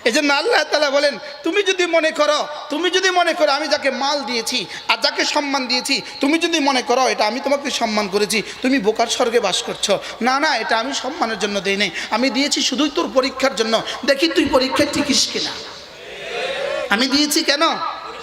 এজন্য আল্লাহ তাআলা বলেন, তুমি যদি মনে করো আমি যাকে মাল দিয়েছি আর যাকে সম্মান দিয়েছি, তুমি যদি মনে করো এটা আমি তোমাকে সম্মান করেছি, তুমি বোকার স্বর্গে বাস করছো। না না, এটা আমি সম্মানের জন্য দেই নাই, আমি দিয়েছি শুধুই তোর পরীক্ষার জন্য, দেখি তুই পরীক্ষায় টিকিস কিনা। আমি দিয়েছি কেন?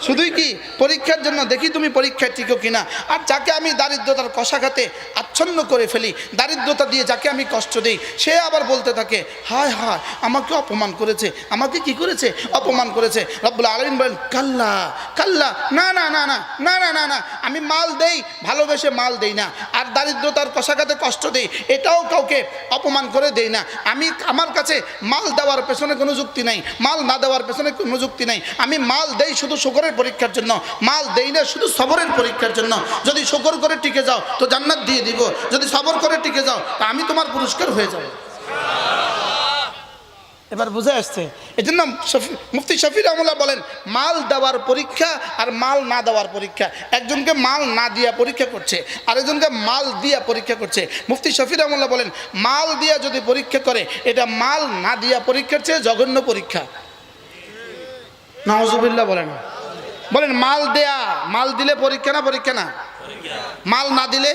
শুধুই কি পরীক্ষার জন্য, দেখি তুমি পরীক্ষায় টিকো কিনা। আর যাকে আমি দারিদ্রতার কষাঘাতে আচ্ছন্ন করে ফেলি, দারিদ্রতা দিয়ে যাকে আমি কষ্ট দিই, সে আবার বলতে থাকে হায় হায় আমাকে অপমান করেছে, আমাকে কি করেছে? অপমান করেছে। রব্বুল আলামিন বলেন কাল্লা কাল্লা, না না না না না না না না, আমি মাল দেই, ভালোবেসে মাল দেই না, আর দারিদ্রতার কষাঘাতে কষ্ট দিই, এটাও কাউকে অপমান করে দেই না। আমার কাছে মাল দেওয়ার পেছনে কোনো যুক্তি নাই, মাল না দেওয়ার পেছনে কোনো যুক্তি নাই। আমি মাল দেই শুধু শুকরের পরীক্ষার জন্য, মাল দেই না শুধু সবরের পরীক্ষার জন্য। যদি শুকর করে টিকে যাও তো জান্নাত দিয়ে দিব, যদি সবর করে টিকে যাও তা আমি তোমার পুরস্কার হয়ে যাব। এবার বুঝে আসছে? এই জন্য মুফতি শফি রহমাতুল্লাহ বলেন মাল দেওয়ার পরীক্ষা আর মাল না দেওয়ার পরীক্ষা। একজনকে মাল না দিয়া পরীক্ষা করছে, আরেকজনকে মাল দিয়া পরীক্ষা করছে। মুফতি শফি রহমাতুল্লাহ বলেন মাল দিয়া যদি পরীক্ষা করে এটা মাল না দিয়া পরীক্ষার চেয়ে জঘন্য পরীক্ষা। নাউজুবিল্লাহ বলেন মাল দিলে পরীক্ষা না পরীক্ষা না? মাল না দিলে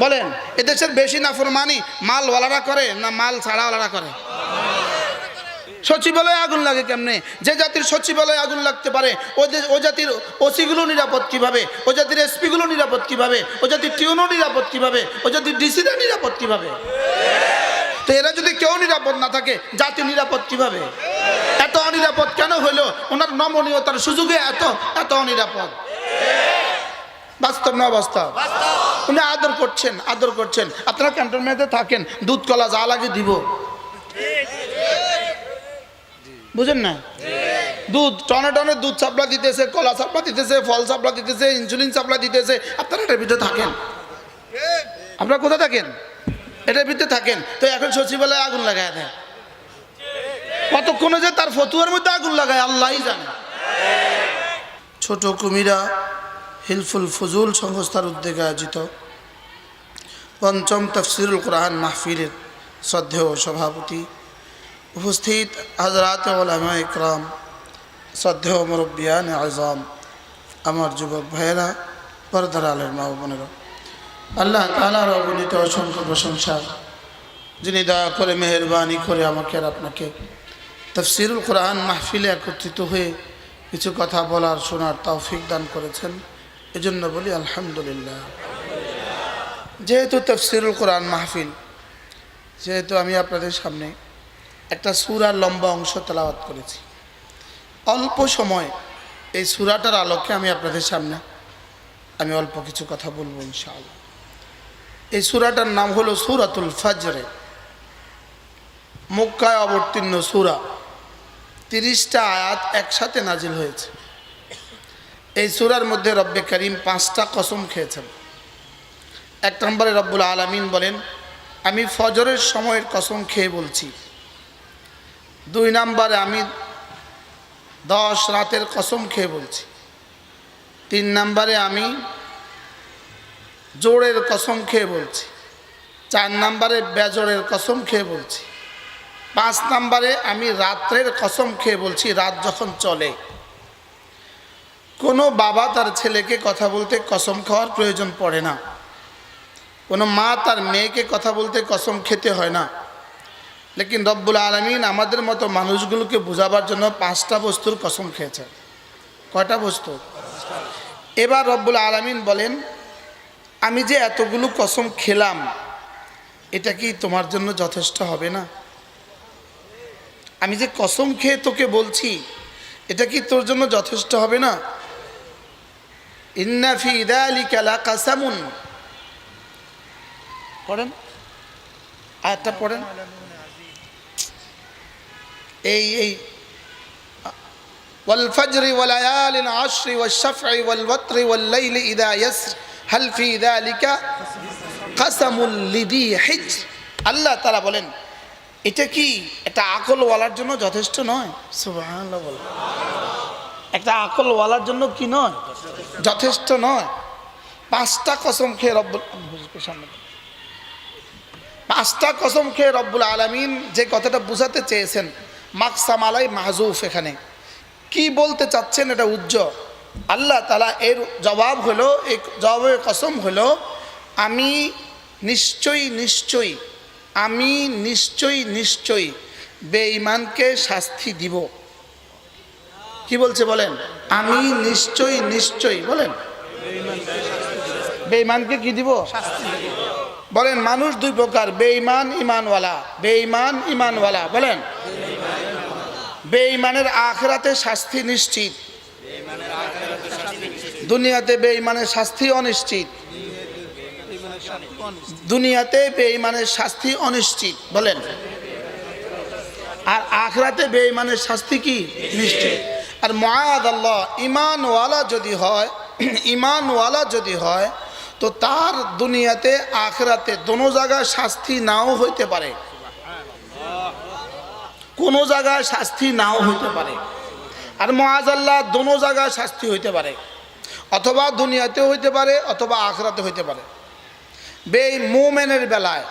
বলেন এদেশের বেশি নাফরমানি মালওয়ালারা করে না মাল ছাড়াওয়ালারা করে? সচিবালয়ে আগুন লাগে কেমনে? যে জাতির সচিবালয়ে আগুন লাগতে পারে ও জাতির ওসিগুলো নিরাপদ কিভাবে? ও জাতির এসপিগুলো নিরাপদ কিভাবে? ও জাতির টিউনও নিরাপদ কিভাবে? ও জাতির ডিসিরা নিরাপদ কিভাবে? তো এরা যদি কেউ নিরাপদ না থাকে জাতি নিরাপদ কিভাবে? এত অনিরাপদ কেন হইল? ওনার নমনীয়তার সুযোগে এত অনিরাপদ। বাস্তব না বাস্তব? উনি আদর করছেন। আপনারা ক্যান্টনমেন্টে থাকেন, দুধ কলা যা লাগে দিব, বুঝেন না? দুধ টনে টনে দুধ সাপ্লা দিতেছে, কলা সাপ্লা দিতেছে, ফল সাপ্লা দিতেছে, ইনসুলিন সাপ্লা দিতেছে। আপনারা এটার ভিতরে থাকেন? আপনারা কোথায় থাকেন? এটার ভিতরে থাকেন। তো এখন সচিবালয়ে আগুন লাগায় দেয়, কতক্ষণে যে তার ফতুয়ার মধ্যে আগুন লাগায় আল্লাহই জানে। ছোট কুমিরা হিলফুল ফজুল সংস্থার উদ্যোগে আয়োজিত পঞ্চম তাফসিরুল কোরআন মাহফিলের শ্রদ্ধেয় সভাপতি, উপস্থিত হযরত উলামা ইকরাম, শ্রদ্ধেয় মুরব্বিয়ান আযম, আমার যুবক ভাইয়েরা, পর্দার আলের মা ও বোনেরা, আল্লাহ তাআলার অগণিত অসংখ্য প্রশংসা, যিনি দয়া করে মেহেরবানি করে আমাকে আর আপনাকে তাফসিরুল কোরআন মাহফিলে একত্রিত হয়ে কিছু কথা বলার শোনার তৌফিক দান করেছেন। এজন্য বলি আলহামদুলিল্লাহ। যেহেতু তাফসিরুল কোরআন মাহফিল, যেহেতু আমি আপনাদের সামনে একটা সূরার লম্বা অংশ তেলাওয়াত করেছি, অল্প সময় এই সূরাটার আলোকে আমি আপনাদের সামনে অল্প কিছু কথা বলবো ইনশাআল্লাহ। এই সূরাটার নাম হলো সূরাতুল ফজর, মক্কায় অবতীর্ণ সূরা। 30টা আয়াত একসাথে নাজিল হয়েছে। এই সূরার মধ্যে রব্বে করিম 5টা কসম খেয়েছেন। 1 নম্বরে রব্বুল আলামিন বলেন আমি ফজরের সময়ের কসম খেয়ে বলছি। 2 নম্বরে আমি 10 রাতের কসম খেয়ে বলছি। 3 নম্বরে আমি জোড়ের কসম খেয়ে বলছি। 4 নম্বরে বেজোড়ের কসম খেয়ে বলছি। 5 নম্বরে আমি রাত্রের কসম খেয়ে বলছি, রাত যখন চলে। কোনো বাবা তার ছেলেকে কথা বলতে কসম খাওয়ার প্রয়োজন পড়ে না, কোনো মা তার মেয়েকে কথা বলতে কসম খেতে হয় না। লেকিন রব্বুল আলামিন আমাদের মতো মানুষগুলোকে বোঝাবার জন্য 5টা বস্তুর কসম খেয়েছেন। কয়টা বস্তু? এবার রব্বুল আলামিন বলেন আমি যে এতগুলো কসম খেলাম এটা কি তোমার জন্য যথেষ্ট হবে না? আমি যে কসম খেয়ে তোকে বলছি এটা কি তোর জন্য যথেষ্ট হবে না? ইন্না ফি যালিকা লাকাসামুন, পড়েন আয়াতটা পড়েন। এই ওয়াল ফজরি ওয়া লায়ালিন আশরি ওয়াশ শাফঈ ওয়াল ওয়াতরি ওয়াল লাইলি ইযা ইয়াসর হাল ফি যালিকা কাসামুল লিযি হিজর। আল্লাহ তাআলা বলেন এটা কি একটা আকলওয়ালার জন্য যথেষ্ট নয়? সুবহানাল্লাহ বলেন। একটা আকলওয়ালার জন্য কি নয়? যথেষ্ট নয়। 5টা কসম খেয়ে রব্বুল আলামিন যে কথাটা বুঝাতে চেয়েছেন, মাকসাম আলাই মাহজুফ। এখানে কি বলতে চাচ্ছেন এটা উজ্জ্বল। আল্লাহ তাআলা এর জবাব হলো, এই জবাবের কসম হলো, আমি নিশ্চয়ই নিশ্চয়ই আমি নিশ্চয়ই নিশ্চয়ই বেঈমানকে শাস্তি দিব। কি বলছে বলেন? আমি নিশ্চয়ই নিশ্চয়ই বলেন বেঈমানকে কি দিব? বলেন মানুষ দুই প্রকার, বেঈমান ঈমানওয়ালা। বেঈমান ঈমানওয়ালা বলেন। বেঈমানের আখিরাতে শাস্তি নিশ্চিত, দুনিয়াতে বেঈমানের শাস্তি অনিশ্চিত। দুনিয়াতে বেঈমানের শাস্তি অনিশ্চিত বলেন, আর আখিরাতে বেঈমানের শাস্তি কি? নিশ্চিত। আর মুআযাল্লাহ ঈমানওয়ালা যদি হয়, ঈমানওয়ালা যদি হয়, তো তার দুনিয়াতে আখিরাতে দোনো জায়গায় শাস্তি নাও হইতে পারে, কোনো জায়গায় শাস্তি নাও হইতে পারে। আর মুআযাল্লাহ দোনো জায়গায় শাস্তি হইতে পারে, অথবা দুনিয়াতেও হইতে পারে অথবা আখিরাতে হইতে পারে। মুমিনের বেলায়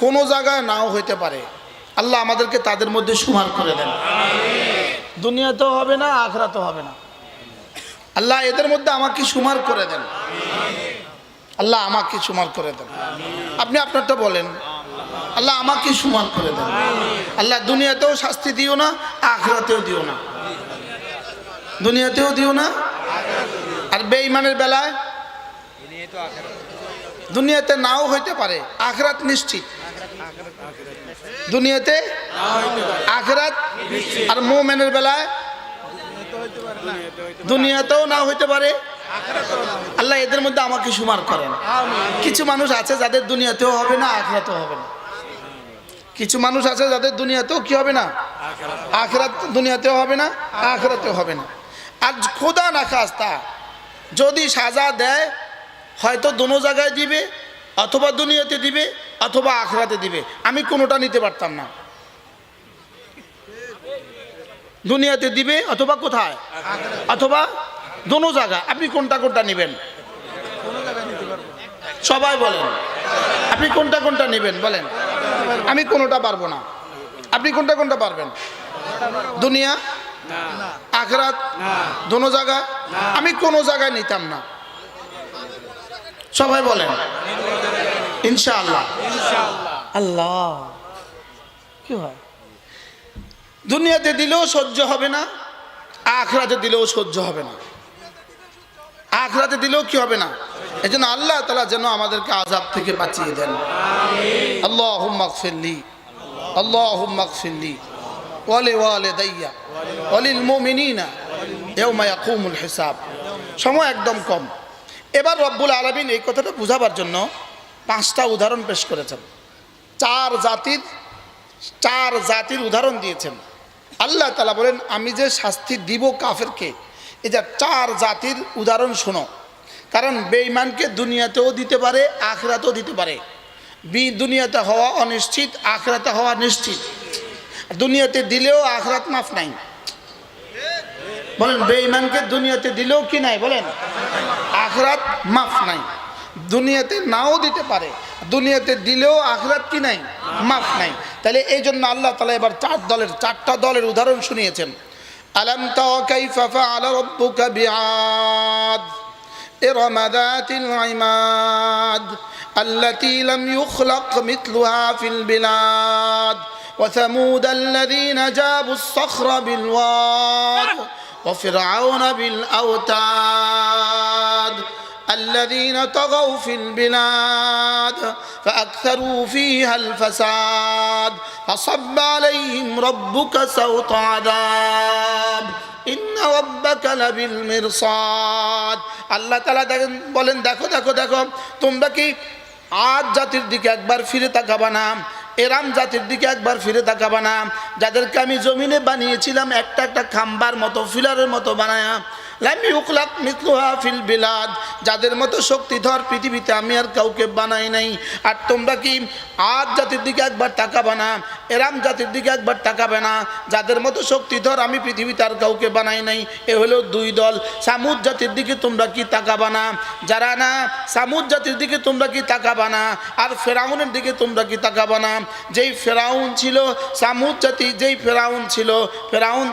কোনো জায়গায় নাও হইতে পারে। আল্লাহ আমাদেরকে তাদের মধ্যে শুমার করে দেন। দুনিয়াতেও হবে না, আখিরাতেও হবে না। আল্লাহ এদের মধ্যে আমাকে শুমার করে দেন। আল্লাহ আমাকে শুমার করে দেন। আপনি আপনারটা বলেন, আল্লাহ আমাকে শুমার করে দেন। আল্লাহ দুনিয়াতেও শাস্তি দিও না, আখিরাতেও দিও না। দুনিয়াতেও দিও না। আর বেঈমানের বেলায় দুনিয়াতে নাও হইতে পারে, আখিরাত নিশ্চিত। দুনিয়াতে আখিরাত। আর মুমিনের বেলায় দুনিয়াতেও না হইতে পারে, আল্লাহ এদের মধ্যে আমাকে শুমার করেন। কিছু মানুষ আছে যাদের দুনিয়াতেও হবে না, আখিরাতেও হবে না। কিছু মানুষ আছে যাদের দুনিয়াতেও কি হবে না, আখিরাত, দুনিয়াতেও হবে না, আখিরাতেও হবে না। আর খোদা না খাস্তা যদি সাজা দেয়, হয়তো দোনো জায়গায় দিবে, অথবা দুনিয়াতে দিবে অথবা আখিরাতে দিবে। আমি কোনোটা নিতে পারতাম না। দুনিয়াতে দিবে অথবা কোথায়, অথবা দোনো জায়গা। আপনি কোনটা কোনটা নেবেন? সবাই বলেন, আপনি কোনটা কোনটা নেবেন বলেন? আমি কোনোটা পারবো না। আপনি কোনটা কোনটা পারবেন? দুনিয়া, আখিরাত, দোনো জায়গা। আমি কোনো জায়গায় নিতাম না। সবাই বলেন ইনশাআল্লাহ। আল্লাহ কি হয়, দুনিয়াতে দিলেও সহ্য হবে না, আখিরাতে দিলেও সহ্য হবে না। আখিরাতে দিলেও কি হবে না। এজন্য আল্লাহ তাআলা যেন আমাদেরকে আযাব থেকে বাঁচিয়ে দেন। আল্লাহুম্মা গফিরলি, আল্লাহুম্মা গফিরলি ওয়া লিওয়ালিদাইয়া ওয়া লিল মুমিনিনা ইয়াওমা ইয়াকুমুল হিসাব। সময় একদম কম। এবার রব্বুল আলামিন এই কথাটা বুঝাবার জন্য 5টা উদাহরণ পেশ করেছেন। চার জাতির উদাহরণ দিয়েছেন। আল্লাহ তাআলা বলেন, আমি যে শাস্তি দিব কাফেরকে, এই যে 4 জাতির উদাহরণ শোনো। কারণ বেঈমানকে দুনিয়াতেও দিতে পারে, আখিরাতেও দিতে পারে। দুনিয়াতে হওয়া অনিশ্চিত, আখিরাতে হওয়া নিশ্চিত। দুনিয়াতে দিলেও আখিরাত মাফ নাই। বলেন বেঈমানকে দুনিয়াতে দিলেও কি নাই বলেন, আখিরাত মাফ নাই। দুনিয়াতে নাও দিতে পারে, দুনিয়াতে দিলেও আখিরাত কি নাই, মাফ নাই। তাহলে এই জন্য আল্লাহ তাআলা এবার 4টা দলের উদাহরণ শুনিয়েছেন। আলাম তারা কাইফা ফাআলা রাব্বুকা বিআদ ইরম যাতিল ইমাদ আল্লাতী লাম ইউখলাক মিথলুহা ফিল বিলাদ ওয়া সামুদ আল্লাযীনা জাবুস সখরা বিল ওয়াদ ওয়া ফিরআউনা বিল আওতাদ الذين طغوا في البلاد فأكثروا فيها الفساد فصب عليهم ربك سوط عذاب إن ربك لبالمرصاد। আল্লাহ তাআলা বলেন, দেখো দেখো দেখো, তোমরা কি আদ জাতির দিকে একবার ফিরে তাকাবা না, এরাম জাতির দিকে একবার ফিরে তাকাবা না, যাদেরকে আমি জমিনে বানিয়েছিলাম একটা একটা খাম্বার মতো, ফিলারের মতো বানায়া, লাম ইউখলাক মিথলুহা ফিল বিলাদ, যাদের মতো শক্তিধর পৃথিবীতে আমি আর কাউকে বানাই নাই। আর তোমরা কি আদ জাতির দিকে একবার তাকাবে না, এরাম জাতির দিকে একবার তাকাবে না, যাদের মতো শক্তিধর আমি পৃথিবীতে আর কাউকে বানাই নাই। এ হলো দুই দল। সামুদ জাতির দিকে তোমরা কি তাকাবে না, যারা না সামুদ জাতির দিকে তোমরা কি তাকাবে না, আর ফেরাউনের দিকে তোমরা কি তাকাবে না। যেই ফেরাউন ছিল সামুদ জাতি, যেই ফেরাউন ছিল, ফেরাউন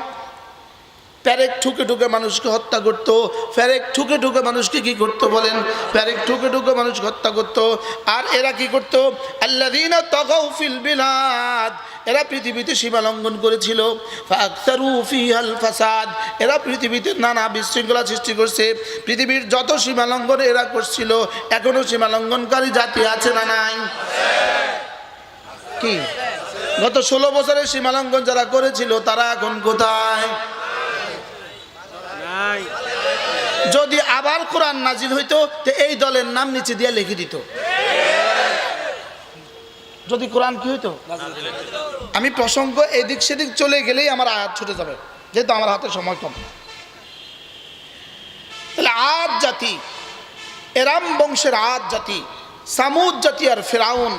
প্যারেক ঠুকে ঠুকে মানুষকে হত্যা করত। প্যারেক ঠুকে ঠুকে মানুষকে কি করতো বলেন? প্যারেক ঠুকে ঠুকে মানুষকে হত্যা করত। আর এরা কি করত? আল্লাযীনা তাগাউ ফিল বিলাদ, এরা পৃথিবীতে সীমা লঙ্ঘন করেছিল। ফাকতারু ফিহাল ফাসাদ, এরা পৃথিবীতে নানা বিশৃঙ্খলা সৃষ্টি করছে। পৃথিবীর যত সীমা লঙ্ঘন এরা করছিল, এখনো সীমা লঙ্ঘনকারী জাতি আছে না নাই? কি গত 16 বছরের সীমা লঙ্ঘন যারা করেছিল তারা এখন কোথায়? যদি আবার কোরআন নাজিল হইতো তো এই দলের নাম নিচে দিয়ে লিখে দিত। যদি কোরআন কি হইতো, আমি প্রসঙ্গ এদিক সেদিক চলে গেলেই আমার আয়াত ছুটে যাবে, যেহেতু আমার হাতে সময় কম। তাহলে আদ জাতি, এরাম বংশের আদ জাতি, সামুদ জাতি আর ফিরাউন,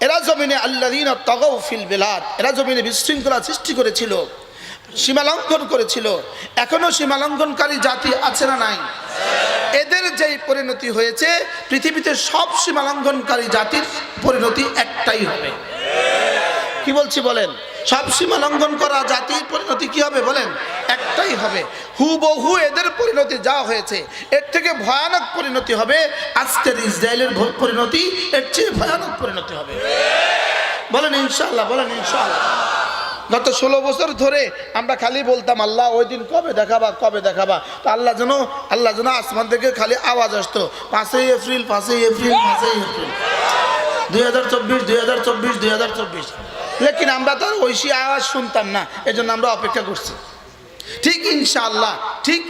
এরা জমিনে আল্লাযীনা তাগাউ ফিল বিলাদ, এরা জমিনে বিশৃঙ্খলা সৃষ্টি করেছিল, সীমালঙ্ঘন করেছিল। এখনো সীমালঙ্ঘনকারী জাতি আছে না নাই? এদের যেই পরিণতি হয়েছে, পৃথিবীতে সব সীমালঙ্ঘনকারী জাতির পরিণতি একটাই হবে। কি বলছি বলেন? সব সীমালঙ্ঘন করা জাতির পরিণতি কি হবে বলেন? একটাই হবে। হুবহু এদের পরিণতি যা হয়েছে, এর থেকে ভয়ানক পরিণতি হবে আজকের ইসরায়েলের পরিণতি, এর চেয়ে ভয়ানক পরিণতি হবে। বলেন ইনশাআল্লাহ, বলেন ইনশাআল্লাহ। গত 16 বছর ধরে আমরা খালি বলতাম আল্লাহ ওই দিন কবে দেখাবা, কবে দেখাবা। তো আল্লাহ যেন আসমান থেকে খালি আওয়াজ আসতো 5ই এপ্রিল, 5ই এপ্রিল, 5ই এপ্রিল 2024, 2024, 2024। লেকিন আমরা তো ঐশী আওয়াজ শুনতাম না, এজন্য আমরা অপেক্ষা করছি। ঠিক ইনশাআল্লাহ, ঠিক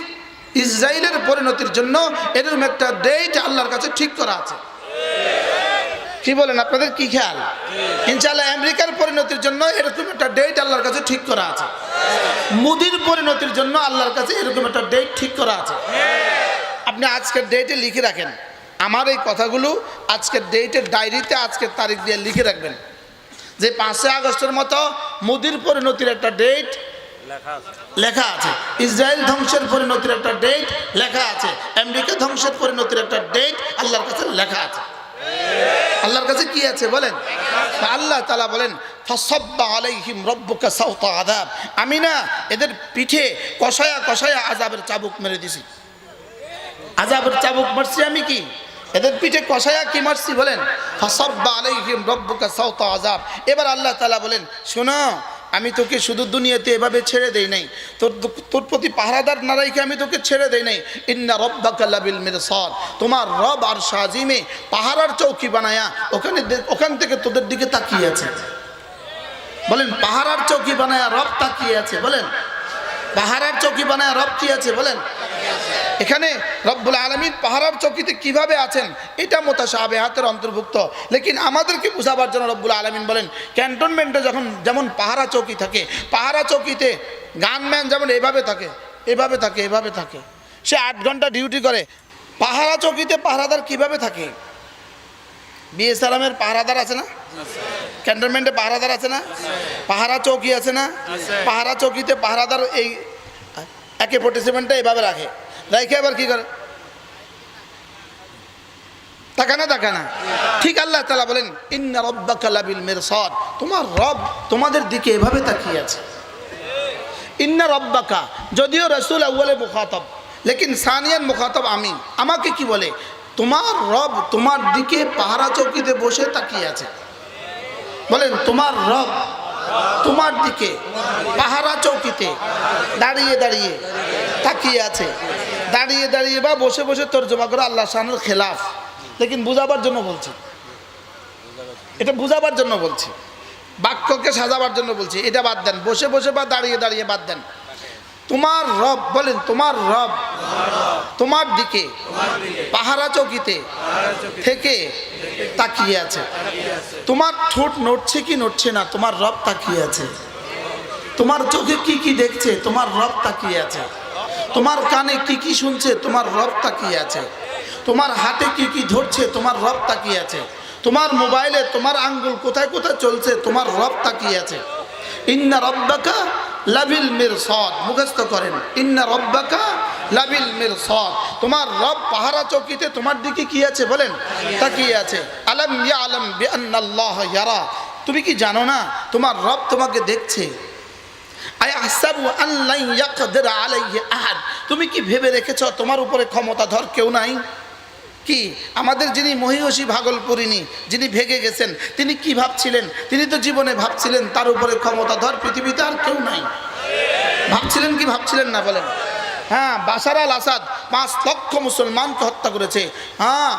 ইসরায়েলের পরিণতির জন্য এরকম একটা ডেট আল্লাহর কাছে ঠিক করা আছে। কি বলেন, আপনাদের কি খেয়াল? ইনশাআল্লাহ আমেরিকার পরিণতির জন্য এরকম একটা ডেট আল্লাহর কাছে ঠিক করা আছে। মুদির পরিণতির জন্য আল্লাহর কাছে এরকম একটা ডেট ঠিক করা আছে। আপনি আজকের ডেটে লিখে রাখেন, আমার এই কথাগুলো আজকের ডেটের ডায়েরিতে আজকের তারিখ দিয়ে লিখে রাখবেন যে 5ই আগস্টের মতো মুদির পরিণতির একটা ডেট লেখা আছে, ইসরায়েল ধ্বংসের পরিণতির একটা ডেট লেখা আছে, আমেরিকা ধ্বংসের পরিণতির একটা ডেট আল্লাহর কাছে লেখা আছে। আল্লাহর কাছে কি আছে বলেন? আল্লাহ তাআলা বলেন ফাসাব্বা আলাইহিম রাব্বুকা সাওতা আযাব, আমি না এদের পিঠে কষায়া কষায়া আযাবের চাবুক মেরে দিছি। আযাবের চাবুক মারছি আমি, কি এদের পিঠে কষায়া কি মারছি বলেন? ফাসাব্বা আলাইহিম রাব্বুকা সাওতা আযাব। এবার আল্লাহ তাআলা বলেন শোনো, আমি তোকে শুধু দুনিয়াতে এভাবে ছেড়ে দেই নাই, তোর প্রতি পাহারাদার না রাইখে আমি তোকে ছেড়ে দেই নাই। ইন্না রাব্বাকা লাবিল মিরসাদ, তোমার রব আর সাজিমে পাহারার চৌকি বানায়া ওখান থেকে তোদের দিকে তাকিয়ে আছে। বলেন পাহারার চৌকি বানায়া রব তাকিয়ে আছে। বলেন পাহারার চৌকি বানায়া রব কি আছে বলেন? এখানে রব্বুল আলামিন পাহারার চৌকিতে কিভাবে আছেন এটা মুতাশাবিহাতের অন্তর্ভুক্ত। লেকিন আমাদেরকে বুঝাবার জন্য রব্বুল আলামিন বলেন ক্যান্টনমেন্টে যেমন পাহারা চৌকি থাকে, পাহারা চৌকিতে গানম্যান যেমন এভাবে থাকে, এভাবে থাকে, এভাবে থাকে, সে 8 ঘন্টা ডিউটি করে। পাহারা চৌকিতে পাহারাদার কিভাবে থাকে? বিএসআরএমের পাহারাদার আছে না? ক্যান্টনমেন্টে পাহারাদার আছে না? পাহারা চৌকি আছে না? পাহারা চৌকিতে পাহারাদার এই AK-47টা এভাবে রাখে, রাখে আবার কি করে? তাকানা তাকানা। ঠিক আল্লাহ তাআলা বলেন ইন্না রাব্বাকা লাবিল মিরসাদ, তোমার রব তোমাদের দিকে এভাবে তাকিয়ে আছে। ইন্না রাব্বাকা, যদিও রাসূল আউয়ালে মুখাতাব, লেকিন সানিয়ান মুখাতাব আমি। আমাকে কি বলে? তোমার রব তোমার দিকে পাহারা চৌকিতে বসে তাকিয়ে আছে। বলেন তোমার রব তোমার দিকে পাহারা চৌকিতে দাঁড়িয়ে দাঁড়িয়ে তাকিয়ে আছে। দাঁড়িয়ে দাঁড়িয়ে বা বসে বসে তর্জমা করে আল্লাহ শানের খেলাফ, লেকিন বুঝাবার জন্য বলছি, এটা বুঝাবার জন্য বলছি, বাক্যকে সাজাবার জন্য বলছি। এটা বাদ দেন, বসে বসে বা দাঁড়িয়ে দাঁড়িয়ে বাদ দেন। তোমার রব, বলেন তোমার রব তোমার দিকে পাহারা চৌকিতে থেকে তাকিয়ে আছে। তোমার ঠোঁট নড়ছে কি নড়ছে না, তোমার রব তাকিয়ে আছে। তোমার চোখে কি কি দেখছে, তোমার রব তাকিয়ে আছে। তোমার কানে কি কি শুনছে তোমার রব তাকিয়ে আছে, তোমার হাতে কি কি ধরছে তোমার রব তাকিয়ে আছে, তোমার মোবাইলে তোমার আঙ্গুল কোথায় কোথায় চলছে তোমার রব তাকিয়ে আছে। ইন্না রব্বাকা লাবিল মিরসাদ, মুখস্থ করেন, ইন্না রব্বাকা লাবিল মিরসাদ, তোমার রব পাহারা চৌকিতে তোমার দিকে কি আছে বলেন, তাকিয়ে আছে। আলাম ইয়ালাম বিআন্নাল্লাহ ইয়ারা, তুমি কি জানো না তোমার রব তোমাকে দেখছে। আয়াহসাবু আন লা ইয়াকদির আলাইহি আহাদ, তুমি কি ভেবে রেখেছো তোমার উপরে ক্ষমতাধর কেউ নাই? কি আমাদের যিনি মহিষী ভাগলপুরিনী যিনি ভেগে গেছেন তিনি কি ভাবছিলেন? তিনি তো জীবনে ভাবছিলেন তার উপরে ক্ষমতাধর পৃথিবীতে আর কেউ নাই। ভাবছিলেন কি ভাবছিলেন না বলেন? হ্যাঁ, বাশার আল আসাদ 5 লক্ষ মুসলমানকে হত্যা করেছে। হ্যাঁ,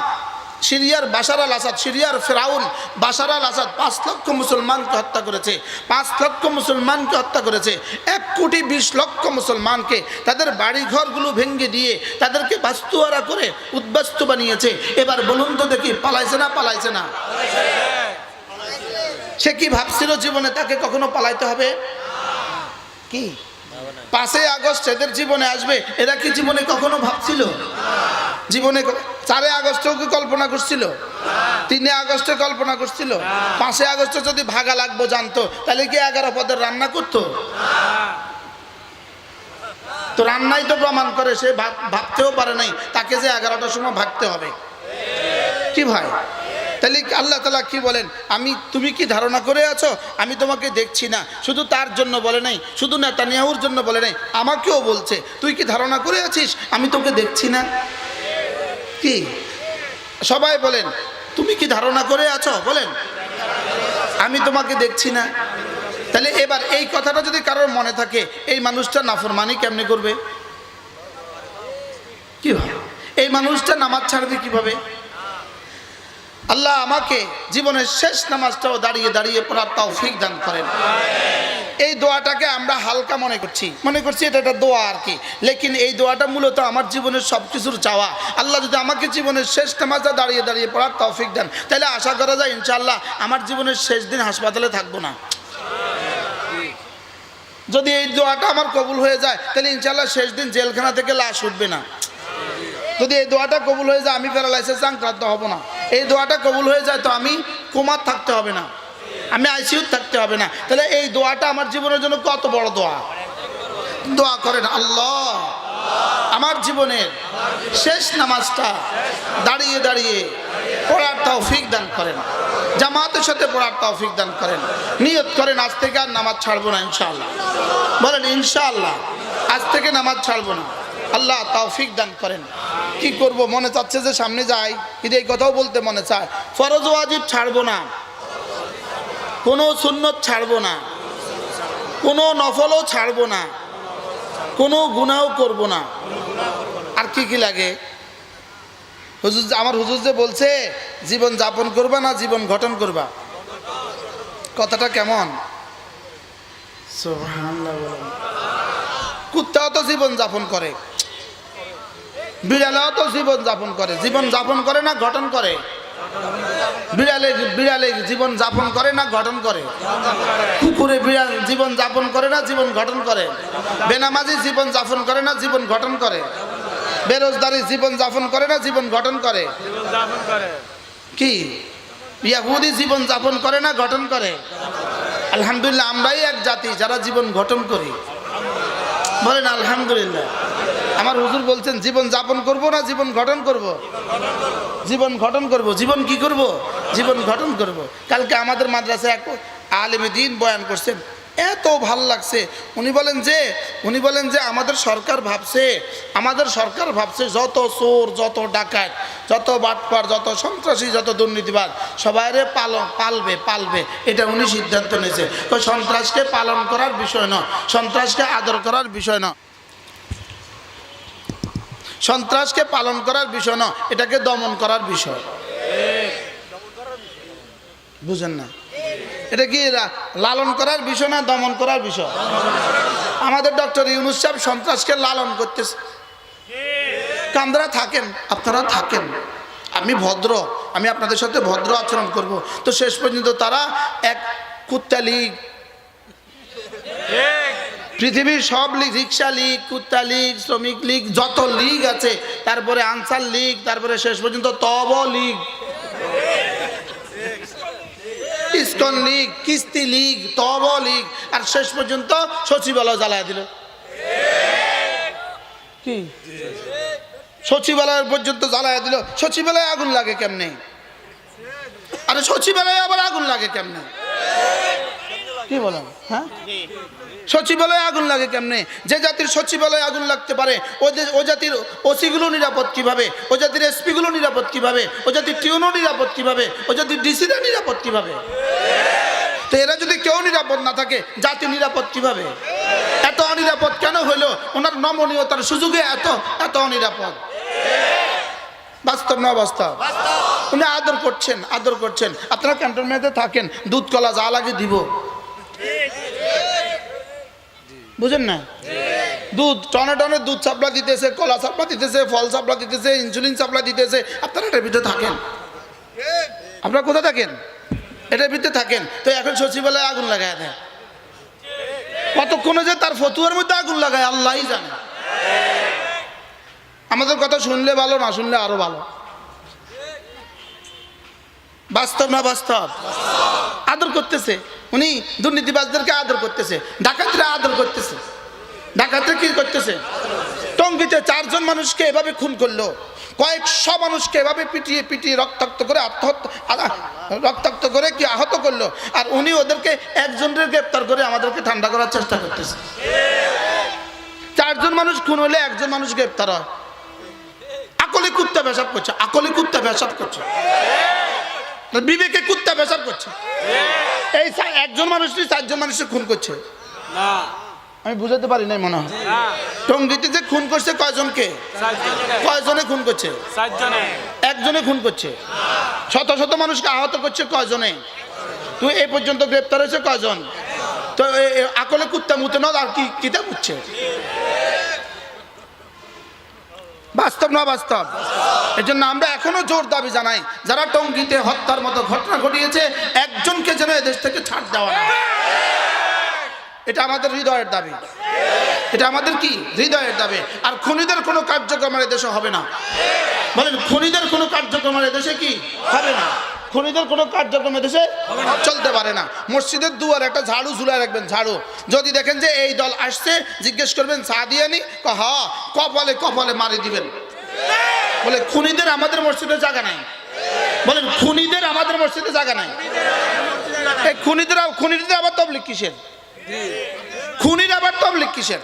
সিরিয়ার বাশার আল আসাদ, সিরিয়ার ফেরাউন বাশার আল আসাদ 5 লক্ষ মুসলমানকে হত্যা করেছে। 5 লক্ষ মুসলমানকে হত্যা করেছে। 1,20,00,000 মুসলমানকে তাদের বাড়িঘরগুলো ভেঙে দিয়ে তাদেরকে বাস্তুহারা করে উদ্বাস্তু বানিয়েছে। এবার বলুন তো দেখি, পালাইছে না পালাইছে না? সে কি ভাবছিল জীবনে তাকে কখনো পালাইতে হবে? কি 5 আগস্ট এদের জীবনে আসবে, এরা কি জীবনে কখনো ভাবছিল? জীবনে 4 আগস্টেও কি কল্পনা করছিল? 3 আগস্টে কল্পনা করছিল? 5 আগস্টে যদি ভাগা লাগবো জানতো তাহলে কি 11 পদের রান্না করতো? তো রান্নাই তো প্রমাণ করে সে ভাবতেও পারে নাই তাকে যে 11টার সময় ভাগতে হবে। কি ভাই, তাহলে আল্লাহ তাআলা কি বলেন, তুমি কি ধারণা করে আছো আমি তোমাকে দেখছি না? শুধু তার জন্য বলে নাই, শুধু নেতানিয়াহুর জন্য বলে নাই, আমাকেও বলছে তুই কি ধারণা করে আছিস আমি তোকে দেখছি না? কি সবাই বলেন, তুমি কি ধারণা করে আছো বলেন আমি তোমাকে দেখছি না? তাহলে এবার এই কথাটা যদি কারোর মনে থাকে, এই মানুষটা নাফরমানি কেমনে করবে? কিভাবে এই মানুষটা নামাজ ছাড়বে কিভাবে? আল্লাহ আমাকে জীবনের শেষ নামাজটাও দাঁড়িয়ে দাঁড়িয়ে পড়ার তৌফিক দান করেন। এই দোয়াটাকে আমরা হালকা মনে করছি এটা একটা দোয়া আর কি, লেকিন এই দোয়াটা মূলত আমার জীবনের সব কিছুর চাওয়া। আল্লাহ যদি আমাকে জীবনের শেষ নামাজটা দাঁড়িয়ে দাঁড়িয়ে পড়ার তৌফিক দেন তাহলে আশা করা যায় ইনশাআল্লাহ আমার জীবনের শেষ দিন হাসপাতালে থাকবো না। যদি এই দোয়াটা আমার কবুল হয়ে যায় তাহলে ইনশাআল্লাহ শেষ দিন জেলখানা থেকে লাশ উঠবে না। যদি এই দোয়াটা কবুল হয়ে যায় আমি প্যারালাইসিস আক্রান্ত হব না। এই দোয়াটা কবুল হয়ে যায় তো আমি কোমার থাকতে হবে না, আমি আইসিইউ থাকতে হবে না। তাহলে এই দোয়াটা আমার জীবনের জন্য কত বড় দোয়া। দোয়া করেন, আল্লাহ আমার জীবনের শেষ নামাজটা দাঁড়িয়ে দাঁড়িয়ে পড়ার তৌফিক দান করেন, জামাতের সাথে পড়ার তৌফিক দান করেন। নিয়ত করেন আজ থেকে আর নামাজ ছাড়বো না ইনশাআল্লাহ। বলেন ইনশাআল্লাহ আজ থেকে নামাজ ছাড়বো না। আল্লাহ তৌফিক দান করেন। কি করব, মনে চাচ্ছে যে সামনে যাই, কিন্তু এই কথাও বলতে মনে চায়। ফরজ ওয়াজিব ছাড়বো না, কোনো সুন্নত ছাড়বো না, কোনো নফলও ছাড়বো না, কোনো গুনাহও করব না। আর কি কি লাগে? হুজুর আমার হুজুর যে বলছে জীবন যাপন করবা না জীবন গঠন করবা, কথাটা কেমন? সুবহানাল্লাহ। কুত্তাও তো জীবন যাপন করে, বিড়ালেও তো জীবন যাপন করে। জীবন যাপন করে না গঠন করে? বিড়ালে জীবন যাপন করে না গঠন করে? কুকুরে বিড়াল জীবন যাপন করে না জীবন গঠন করে? বেনামাজি জীবন যাপন করে না জীবন গঠন করে? বেরোজগারি জীবন যাপন করে না জীবন গঠন করে? কি ইহুদি জীবন যাপন করে না গঠন করে? আলহামদুলিল্লাহ আমরাই এক জাতি যারা জীবন গঠন করি। বলেন আলহামদুলিল্লাহ। আমার হুজুর বলছেন জীবন যাপন করব না জীবন গঠন করব? জীবন গঠন করব। জীবন কি করব? জীবন গঠন করব। কালকে আমাদের মাদ্রাসায় এক আলেমে দ্বীন বয়ান করছেন, এত ভাল লাগছে। উনি বলেন যে আমাদের সরকার ভাবছে যত চোর, যত ডাকাত, যত বাটপার, যত সন্ত্রাসী, যত দুর্নীতিবাদ সবাইরে পালবে এটা উনি সিদ্ধান্ত নিয়েছে। তো সন্ত্রাসকে পালন করার বিষয় নয়, সন্ত্রাসকে আদর করার বিষয় নয়, সন্ত্রাসকে পালন করার বিষয় নয়, এটাকে দমন করার বিষয়। বুঝেন না? এটা কি লালন করার বিষয় না দমন করার বিষয়? আমাদের ডক্টর ইউনূস সাহেব সন্ত্রাসকে লালন করতেছে। আপনারা থাকেন, আমি ভদ্র, আমি আপনাদের সাথে ভদ্র আচরণ করব। তো শেষ পর্যন্ত তারা এক কুত্তা লীগ, পৃথিবীর সব লীগ, রিক্সা লীগ, কুত্তা লীগ, শ্রমিক লীগ, যত লীগ আছে, তারপরে আনসার লীগ, তারপরে শেষ পর্যন্ত তব লীগ, ইসকন লীগ, কিস্তি লীগ, তব লীগ, আর শেষ পর্যন্ত সচিবালয় জ্বালায় দিল। কি সচিবালয় পর্যন্ত জ্বালায় দিল? সচিবালয়ে আগুন লাগে কেমনে? আরে সচিবালয়ে আবার আগুন লাগে কেমনে? কি বলেন? হ্যাঁ, সচিবালয়ে আগুন লাগে কেমনে? যে জাতির সচিবালয়ে আগুন লাগতে পারে, ও জাতির ওসিগুলো নিরাপদ কিভাবে? ও জাতির এসপি গুলো নিরাপদ কিভাবে? ও জাতির টিউনও নিরাপদ কিভাবে? ও জাতির ডিসিরা নিরাপদ কিভাবে? তো এরা যদি কেউ নিরাপদ না থাকে, জাতি নিরাপদ কিভাবে? এত অনিরাপদ কেন হইলো? ওনার নমনীয়তার সুযোগে এত এত অনিরাপদ। বাস্তব না বাস্তব? উনি আদর করছেন, আদর করছেন। আপনারা ক্যান্টনমেন্টে থাকেন, দুধ কলা যা লাগে দিব, বুঝেন না? দুধ টনে টনে দুধ সাপ্লাই দিতেছে, কলা সাপ্লাই দিতেছে, ফল সাপ্লাই দিতেছে, ইনসুলিন সাপ্লাই দিতেছে। আপনারা এটার ভিতরে থাকেন। আপনারা কোথায় থাকেন? এটার ভিতরে থাকেন। তো এখন সচিবালয়ে আগুন লাগায় দেয়। কতক্ষণে যে তার ফতুয়ার মধ্যে আগুন লাগায় আল্লাহই জানে। আমাদের কথা শুনলে ভালো, না শুনলে আরো ভালো। বাস্তব না বাস্তব? আদর করতেছে উনি, দুর্নীতিবাজদেরকে আদর করতেছে, ডাকাতরা আদর করতেছে। ডাকাতরা কি করতেছে? টঙ্গীতে 4 জন মানুষকে এভাবে খুন করলো, কয়েকশো মানুষকে এভাবে পিটিয়ে পিটিয়ে রক্তাক্ত করে কি আহত করলো, আর উনি ওদেরকে একজনের গ্রেপ্তার করে আমাদেরকে ঠান্ডা করার চেষ্টা করতেছে। 4 জন মানুষ খুন হলে 1 জন মানুষ গ্রেপ্তার হয়। আকলে কুত্তা পেশাব করছে, আকলে কুত্তা পেশাব করছে, বিবেকে কুত্তা পেশাব করছে। এই 1 জন মানুষই 4 জন মানুষকে খুন করছে। আমি বুঝাতে পারি নাই মনে হয়। টঙ্গীতে যে খুন করছে কয়জনকে? কয়জনে খুন করছে? 1 জনে খুন করছে। শত শত মানুষকে আহত করছে কয়জনে? তুই এই পর্যন্ত গ্রেপ্তার হয়েছে কয়জন? তো আকলে কুত্তা মুতে না, আর কি কিতা মুচ্ছে? বাস্তব না বাস্তব? এই জন্য আমরা এখনো জোর দাবি জানাই, যারা টঙ্গীতে হত্যার মতো ঘটনা ঘটিয়েছে, একজনকে যেন এদেশ থেকে ছাড় দেওয়া না। এটা আমাদের হৃদয়ের দাবি, এটা আমাদের কি হৃদয়ের দাবি। আর খুনিদের কোনো কার্যক্রম দেশে হবে না। বলেন, খুনিদের কোনো কার্যক্রম দেশে কি হবে না? খুনিদের কোনো কার্যক্রম দেশে চলতে পারে না। মসজিদের দুয়ার একটা ঝাড়ু ঝুলায় রাখবেন, ঝাড়ু। যদি দেখেন যে এই দল আসছে, জিজ্ঞেস করবেন চা দিয়ে নি, হ্যাঁ, কপালে কপালে মারি দিবেন। বলে খুনিদের আমাদের মসজিদে জায়গা নাই। বলেন, খুনিদের আমাদের মসজিদে জায়গা নাই। এই খুনিদের আবার তবলিগ কিসের? খুনির আবার তবলিগ কিসের?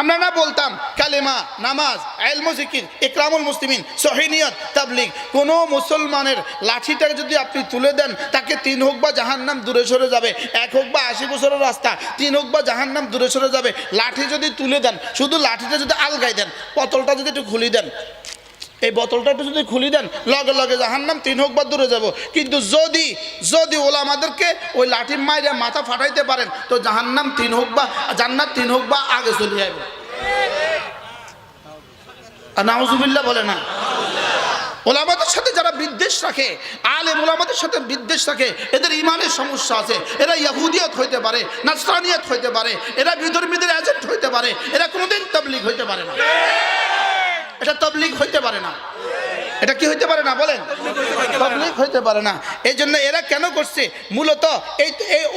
আমরা না বলতাম কালেমা, নামাজ, ইলম, জিকির, ইকরামুল মুসলিমিন, সহিহ নিয়ত, তাবলীগ। কোন মুসলমানের লাঠিটাকে যদি আপনি তুলে দেন, তাকে 3 হোক বা জাহান্নাম দূরে সরে যাবে, 1 হোক বা 80 বছরের রাস্তা, 3 হোক বা জাহান্নাম দূরে সরে যাবে। লাঠি যদি তুলে দেন, শুধু লাঠিটা যদি আলগাই দেন, বোতলটা যদি একটু খুলি দেন, এই বোতলটা একটু যদি খুলি দেন, লগে লগে জাহান্নাম 3 হোক বা দূরে যাব। কিন্তু যদি ওলামাদেরকে ওই লাঠি মাইরে মাথা ফাটাইতে পারেন, তো জাহান্নাম 3 হোক বা জান্নাত 3 হোক বা আগে চলে যাবে। আর নাউজুবিল্লাহ বলে না। ওলামাদের সাথে যারা বিদ্বেষ রাখে, আলেম ওলামাদের সাথে বিদ্বেষ রাখে, এদের ইমানের সমস্যা আছে। এরা ইহুদিয়ত হইতে পারে, নাসরানিয়ত হইতে পারে, এরা বিধর্মীদের এজেন্ট হইতে পারে, এরা কোনোদিন তাবলীগ হইতে পারে না। এটা তাবলীগ হইতে পারে না। এটা কি হইতে পারে না? বলেন, তাবলীগ হইতে পারে না। এই জন্য এরা কেন করছে? মূলত এই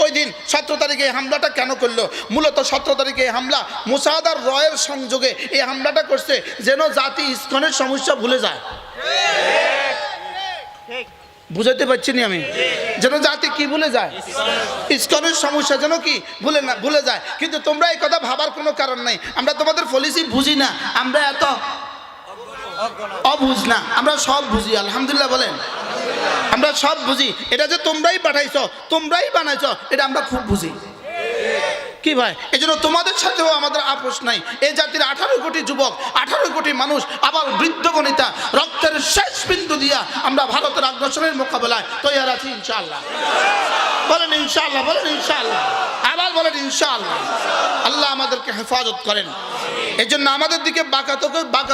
ওই দিন 17 তারিখে এই হামলাটা কেন করলো? মূলত 17 তারিখে এই হামলা মুসাদ আর রয়ের সংযোগে এই হামলাটা করছে, যেন জাতি ইসকনের সমস্যা ভুলে যায়। বুঝাইতে পারছি না আমি? যেন জাতি কি ভুলে যায়? ইসকনের সমস্যা যেন কি ভুলে যায়। কিন্তু তোমরা এই কথা ভাবার কোনো কারণ নাই। আমরা তোমাদের পলিসি বুঝি না, আমরা এত অবুঝ না, আমরা সব বুঝি। আলহামদুলিল্লাহ বলেন, আমরা সব বুঝি। এটা যে তোমরাই পাঠাইছো, তোমরাই বানাইছো, এটা আমরা খুব বুঝি। কি ভাই, এই জন্য তোমাদের সাথেও আমাদের আপোষ নাই। এই জাতির 18 কোটি যুবক, 18 কোটি মানুষ, আবার বৃদ্ধ বনিতা, রক্তের শেষ বিন্দু দিয়া আমরা ভারতের আগ্রাসনের মোকাবেলায় তৈরি আছি ইনশাআল্লাহ। বলেন ইনশাআল্লাহ, বলেন ইনশাআল্লাহ, আবার বলেন ইনশাআল্লাহ। আল্লাহ আমাদেরকে হেফাজত করেন। এই জন্য আমাদের দিকে বাঁকা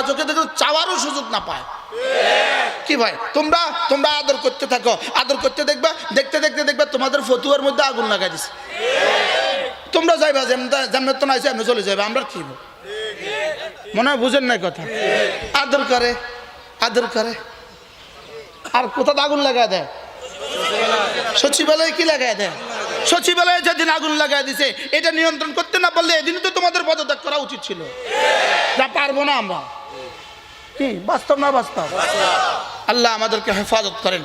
চোখে দেখে চাওয়ারও সুযোগ না পায়। কি ভাই, তোমরা আদর করতে থাকো, আদর করতে দেখবা, দেখতে দেখতে দেখবা তোমাদের ফতুয়ার মধ্যে আগুন লাগাই দিছে। তোমরা যাইবা জান্নাত তো নাইছে এমনি চলে যাবে, আমরা কি মনে হয় বুঝেন নাই কথা। আদর করে আদর করে, আর কোথাও আগুন লাগায় দেয়, সচিবালয়ে কি লাগায় দেয়, সচিবালয়ে যেদিন আগুন লাগায় দিছে এটা নিয়ন্ত্রণ করতে না পারলে এদিন তো তোমাদের পদত্যাগ করা উচিত ছিল, যা পারবো না আমরা। কি বাস্তব না বাস্তব? আল্লাহ আমাদেরকে হেফাজত করেন।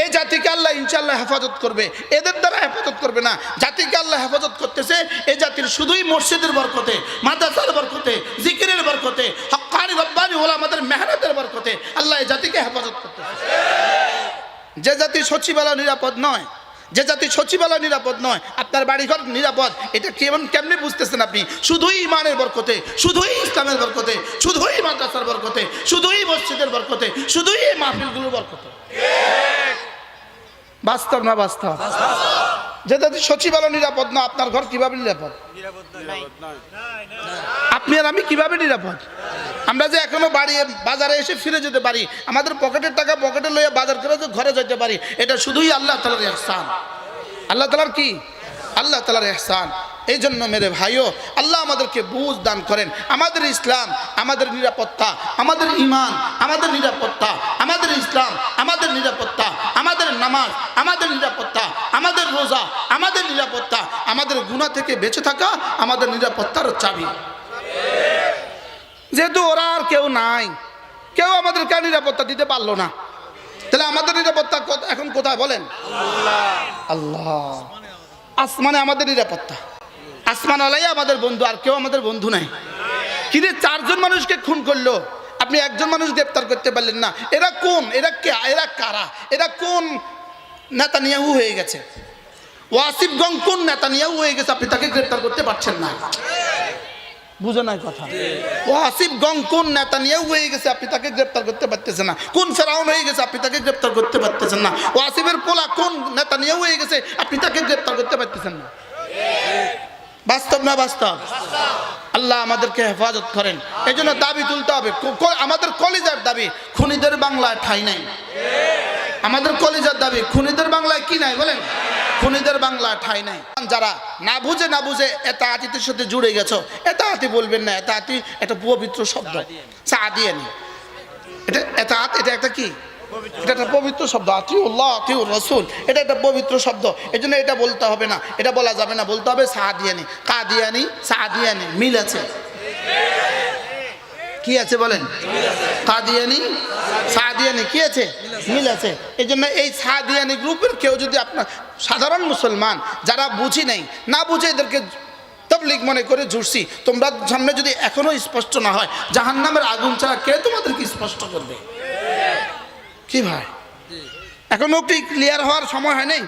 এই জাতিকে আল্লাহ ইনশাআল্লাহ হেফাজত করবে, এদের দ্বারা হেফাজত করবে না। জাতিকে আল্লাহ হেফাজত করতেছে এই জাতির শুধুই মসজিদের বরকতে, মাদ্রাসার বরকতে, জিকিরের বরকতে, হক্কানি রব্বানি ওলামাদের মেহনতের বরকতে আল্লাহ এই জাতিকে হেফাজত করতেছে। যে জাতি সচিবালয় নিরাপদ নয়, যে জাতি সচিবালয় নিরাপদ নয়, আপনার বাড়িঘর নিরাপদ, এটা কেমনি বুঝতেছেন আপনি? শুধুই ইমানের বরকতে, শুধুই ইসলামের বরকতে, শুধুই মাদ্রাসার বরকতে, শুধুই মসজিদের বরকতে, শুধুই এই মাহফিলগুলোর বরকতে। বাস্তব না বাস্তব? যে জাতি সচিবালয় নিরাপদ না, আপনার ঘর কিভাবে নিরাপদ? আপনি আর আমি কিভাবে নিরাপদ? আমরা যে এখনো বাড়ি বাজারে এসে ফিরে যেতে পারি, আমাদের পকেটের টাকা পকেটে লইয়া বাজার করে যে ঘরে যেতে পারি, এটা শুধুই আল্লাহ তাআলার ইহসান। আল্লাহ তাআলার কি? আল্লাহ তাআলার ইহসান। এই জন্য মেরে ভাইও, আল্লাহ আমাদেরকে বুঝ দান করেন। আমাদের ইসলাম আমাদের নিরাপত্তা, আমাদের ইমান আমাদের নিরাপত্তা, আমাদের ইসলাম আমাদের নিরাপত্তা, আমাদের নামাজ আমাদের নিরাপত্তা, আমাদের রোজা আমাদের নিরাপত্তা, আমাদের গুনাহ থেকে বেঁচে থাকা আমাদের নিরাপত্তার চাবি। যেহেতু ওরা আর কেউ নাই, কেউ আমাদেরকে নিরাপত্তা দিতে পারলো না, তাহলে আমাদের নিরাপত্তা এখন কোথায় বলেন? আল্লাহ। আসমানে আমাদের নিরাপত্তা, আসমান আলাই আমাদের বন্ধু, আর কেউ আমাদের বন্ধু নাই। কিন্তু 4 জন মানুষকে খুন করলো, আপনি একজন মানুষ গ্রেপ্তার করতে পারলেন না। এরা কোন? এরা কে? এরা কারা? এরা কোন নেতানিয়াহু হয়ে গেছে? ওয়াসিফ গং কোন নেতানিয়াহু হয়ে গেছে, আপনি তাকে গ্রেপ্তার করতে পারছেন না। বুঝো নাই কথা? ওয়াসিফ গং কোন নেতানিয়াহু হয়ে গেছে, আপনি তাকে গ্রেপ্তার করতে পারতেছেন না। কোন ফেরাউন হয়ে গেছে, আপনি তাকে গ্রেপ্তার করতে পারতেছেন না। ওয়াসিফের পোলা কোন নেতানিয়াহু হয়ে গেছে, আপনি তাকে গ্রেপ্তার করতে পারতেছেন না। বাস্তব না বাস্তব? আল্লাহ আমাদেরকে হেফাজত করেন। এই জন্য দাবি তুলতে হবে, আমাদের কলিজার দাবি। খুনিদের বাংলায় ঠাঁই নাই। আমাদের কলিজার দাবি, খুনিদের বাংলায় কি নাই বলেন? খুনিদের বাংলা ঠাঁই নাই। যারা না বুঝে এতাআতির সাথে জুড়ে গেছো, এতাআতি বলবেন না। এতাআতি একটা পবিত্র শব্দ, সাদিয়ানি। এটা এতাআত, এটা একটা কি? এটা একটা পবিত্র শব্দ। আতিউল্লাহ আতিউর রাসূল, এটা একটা পবিত্র শব্দ। এই জন্য এটা বলতে হবে না, এটা বলা যাবে না, বলতে হবে সাদিয়ানি। কাদিয়ানি সাদিয়ানি মিল আছে, কি আছে বলেন? কাদিয়ানি সাদিয়ানি কি আছে? মিল আছে। এই জন্য এই সাদিয়ানি গ্রুপের কেউ যদি আপনার সাধারণ মুসলমান যারা বুঝি নাই, না বুঝে এদেরকে তাবলীগ মনে করে জুড়ছি, তোমরা সামনে যদি এখনো স্পষ্ট না হয়, জাহান্নামের আগুন ছাড়া কে তোমাদেরকে স্পষ্ট করবে? কি ভাই, এখনো কি ক্লিয়ার হওয়ার সময় হয় নাই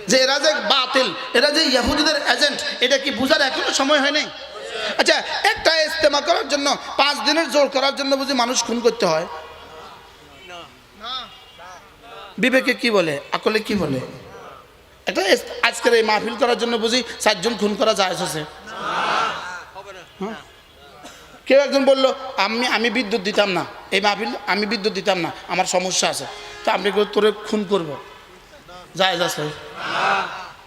যে এরা যে বাতিল, এরা যে ইহুদিদের এজেন্ট, এটা কি বুঝার এখনো সময় হয় নাই? আচ্ছা, একটা ইজতেমা করার জন্য 5 দিনের জোর করার জন্য বুঝি মানুষ খুন করতে হয়? বিবেকে কি বলে, আকলে কি বলে? একটা আজকের এই মাহফিল করার জন্য বুঝি 4 জন খুন করা যায় আছে? কেউ একজন বললো আমি বিদ্যুৎ দিতাম না, এই মাহফিল আমি বিদ্যুৎ দিতাম না, আমার সমস্যা আছে, তো আপনি তোরে খুন করব, জায়েজ আছে?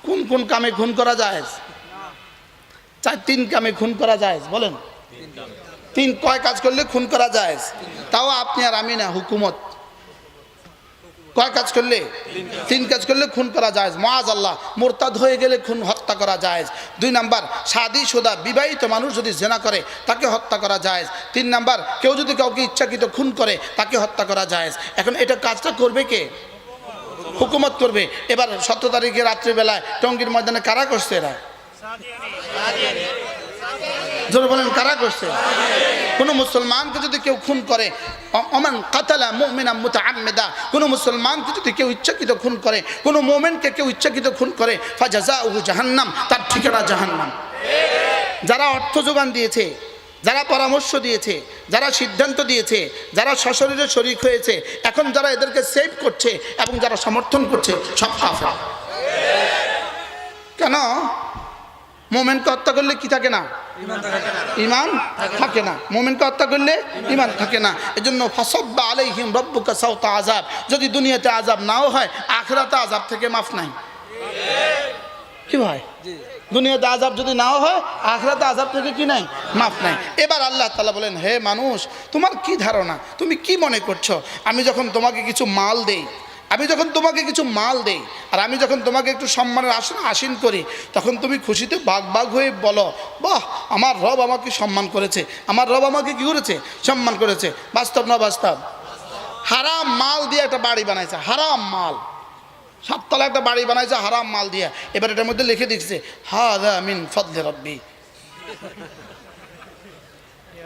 কোন কোন কামে খুন করা জায়েজ? 3 কামে খুন করা জায়েজ বলেন? 3 কয় কাজ করলে খুন করা জায়েজ? তাও আপনি আর আমি না, হুকুমত। কয় কাজ করলে? 3 কাজ করলে খুন করা জায়েজ। মাআযাল্লাহ, মুরতাদ হয়ে গেলে খুন হত্যা করা জায়েজ। 2 নাম্বার, শাদীশুদা বিবাহিত মানুষ যদি জিনা করে তাকে হত্যা করা জায়েজ। 3 নাম্বার, কেউ যদি কাউকে ইচ্ছাকৃত খুন করে তাকে হত্যা করা জায়েজ। এখন এটা কাজটা করবে কে? হুকুমত করবে। এবার 17 তারিখে রাত্রিবেলায় টঙ্গীর ময়দানে কারা করছে? এরা জোরে বলেন, কারা করছে? কোন মুসলমানকে যদি কেউ খুন করে, ওমান কাতালা মুমিনাম মুতাআম্মিদা, কোন মুসলমানকে যদি কেউ ইচ্ছাকৃত খুন করে, কোন মুমিনকে কেউ ইচ্ছাকৃত খুন করে, ফাজাযাউহু জাহান্নাম, তার ঠিকানা জাহান্নাম। যারা অর্থ যোগান দিয়েছে, যারা পরামর্শ দিয়েছে, যারা সিদ্ধান্ত দিয়েছে, যারা সশরীরে শরীক হয়েছে, এখন যারা এদেরকে সেভ করছে এবং যারা সমর্থন করছে, সব কাফের। কেন? মোমেনকে হত্যা করলে কি থাকে না? ইমান থাকে না। মোমেনকে হত্যা করলে ইমান থাকে না। এজন্য ফাসাব্বা আলাইহিম রাব্বুকা সাওতা আযাব, যদি দুনিয়াতে আযাব নাও হয়, আখিরাতে আযাব থেকে মাফ নাই। কি ভাই? দুনিয়াতে আযাব যদি নাও হয়, আখিরাতে আযাব থেকে কি নাই, মাফ নাই। এবার আল্লাহ তাআলা বলেন, হে মানুষ, তোমার কি ধারণা, তুমি কি মনে করছো, আমি যখন তোমাকে কিছু মাল দেই, আমি যখন তোমাকে কিছু মাল দেই, আর আমি যখন তোমাকে একটু সম্মানের আসীন করি, তখন তুমি খুশিতে বাগ বাগ হয়ে বলো, বাহ, আমার রব আমাকে সম্মান করেছে, আমার রব আমাকে কি করেছে, সম্মান করেছে। বাস্তব না বাস্তব? হারাম মাল দিয়ে একটা বাড়ি বানাইছে, হারাম মাল, 7 তলা একটা বাড়ি বানাইছে হারাম মাল দিয়ে। এবার এটার মধ্যে লিখে দিচ্ছে, হাযা মিন ফাদলি রাব্বি,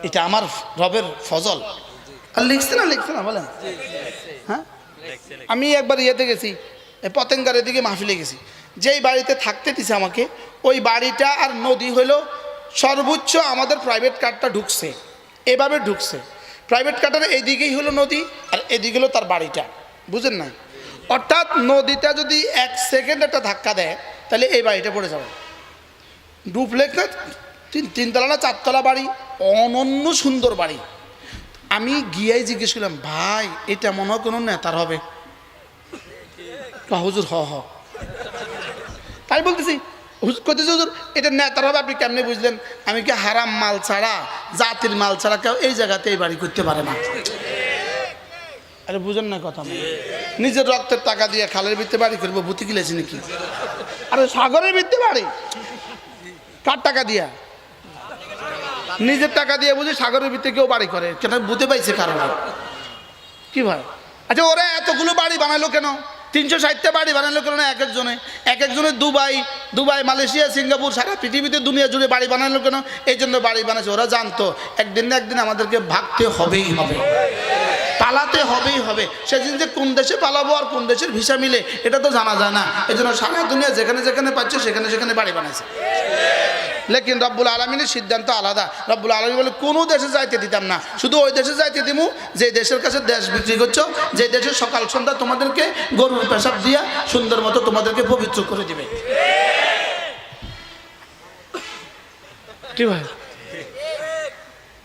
এটা আমার রবের ফজল। আর লিখছে না বলেন? হ্যাঁ, আমি একবার ইয়েতে গেছি, পতেঙ্গারের দিকে মাহফিলে গেছি, যেই বাড়িতে থাকতে দিছে আমাকে, ওই বাড়িটা আর নদী হলো সর্বোচ্চ আমাদের প্রাইভেট কারটা ঢুকছে, এভাবে ঢুকছে, প্রাইভেট কারটার এইদিকেই হলো নদী আর এদিকে হলো তার বাড়িটা, বুঝেন না? অর্থাৎ নদীটা যদি 1 সেকেন্ড একটা ধাক্কা দেয়, তাহলে এই বাড়িটা পড়ে যাবে। ডুপ্লেক্স না, 3 তলা না 4 তলা বাড়ি, অনন্য সুন্দর বাড়ি। আমি গিয়াই জিজ্ঞেস করলাম, ভাই এটা মনে হয় কোনো নেতার হবে? হুজুর হ তাই বলতেছি, করতেছি হুজুর এটা নেতার হবে, আপনি কেমনি বুঝলেন? আমি কি, হারাম মাল ছাড়া, জাতির মাল ছাড়া কেউ এই জায়গাতে এই বাড়ি করতে পারে না। আরে বুঝেন না কথা? নিজের রক্তের টাকা দিয়ে খালের ভিতরে বাড়ি করবো, ভূতি গিলেছি নাকি? আরে সাগরের ভিতরে বাড়ি, কার টাকা দিয়া? নিজের টাকা দিয়ে বুঝি সাগরের ভিতরে কেউ বাড়ি করে কেন? বুঝতে পাইছে কারণ কি ভাই? আচ্ছা, ওরা এতগুলো বাড়ি বানালো কেন? 360টা বাড়ি বানালো কেন? এক একজনের দুবাই, মালয়েশিয়া, সিঙ্গাপুর, সারা পৃথিবীতে দুনিয়া জুড়ে বাড়ি বানালো কেন? এই জন্য বাড়ি বানাচ্ছে। ওরা জানতো একদিন না একদিন আমাদেরকে ভাগতে হবেই হবে, পালাতে হবেই হবে। সেদিন যে কোন দেশে পালাবো আর কোন দেশের ভিসা মিলে এটা তো জানা যায় না। এই জন্য সারা দুনিয়া যেখানে যেখানে পাচ্ছে সেখানে বাড়ি বানাইছে। লেকিন রব্বুল আলমিনের সিদ্ধান্ত আলাদা। রব্বুল আলমী বলে, কোনো দেশে যাইতে দিতাম না, শুধু ওই দেশে যাইতে দিমু যে দেশের কাছে দেশ বিক্রি করছো, যে দেশের সকাল সন্ধ্যা তোমাদেরকে গরুর পেশাব দিয়া সুন্দর মতো তোমাদেরকে পবিত্র করে দিবে। কি ভাই,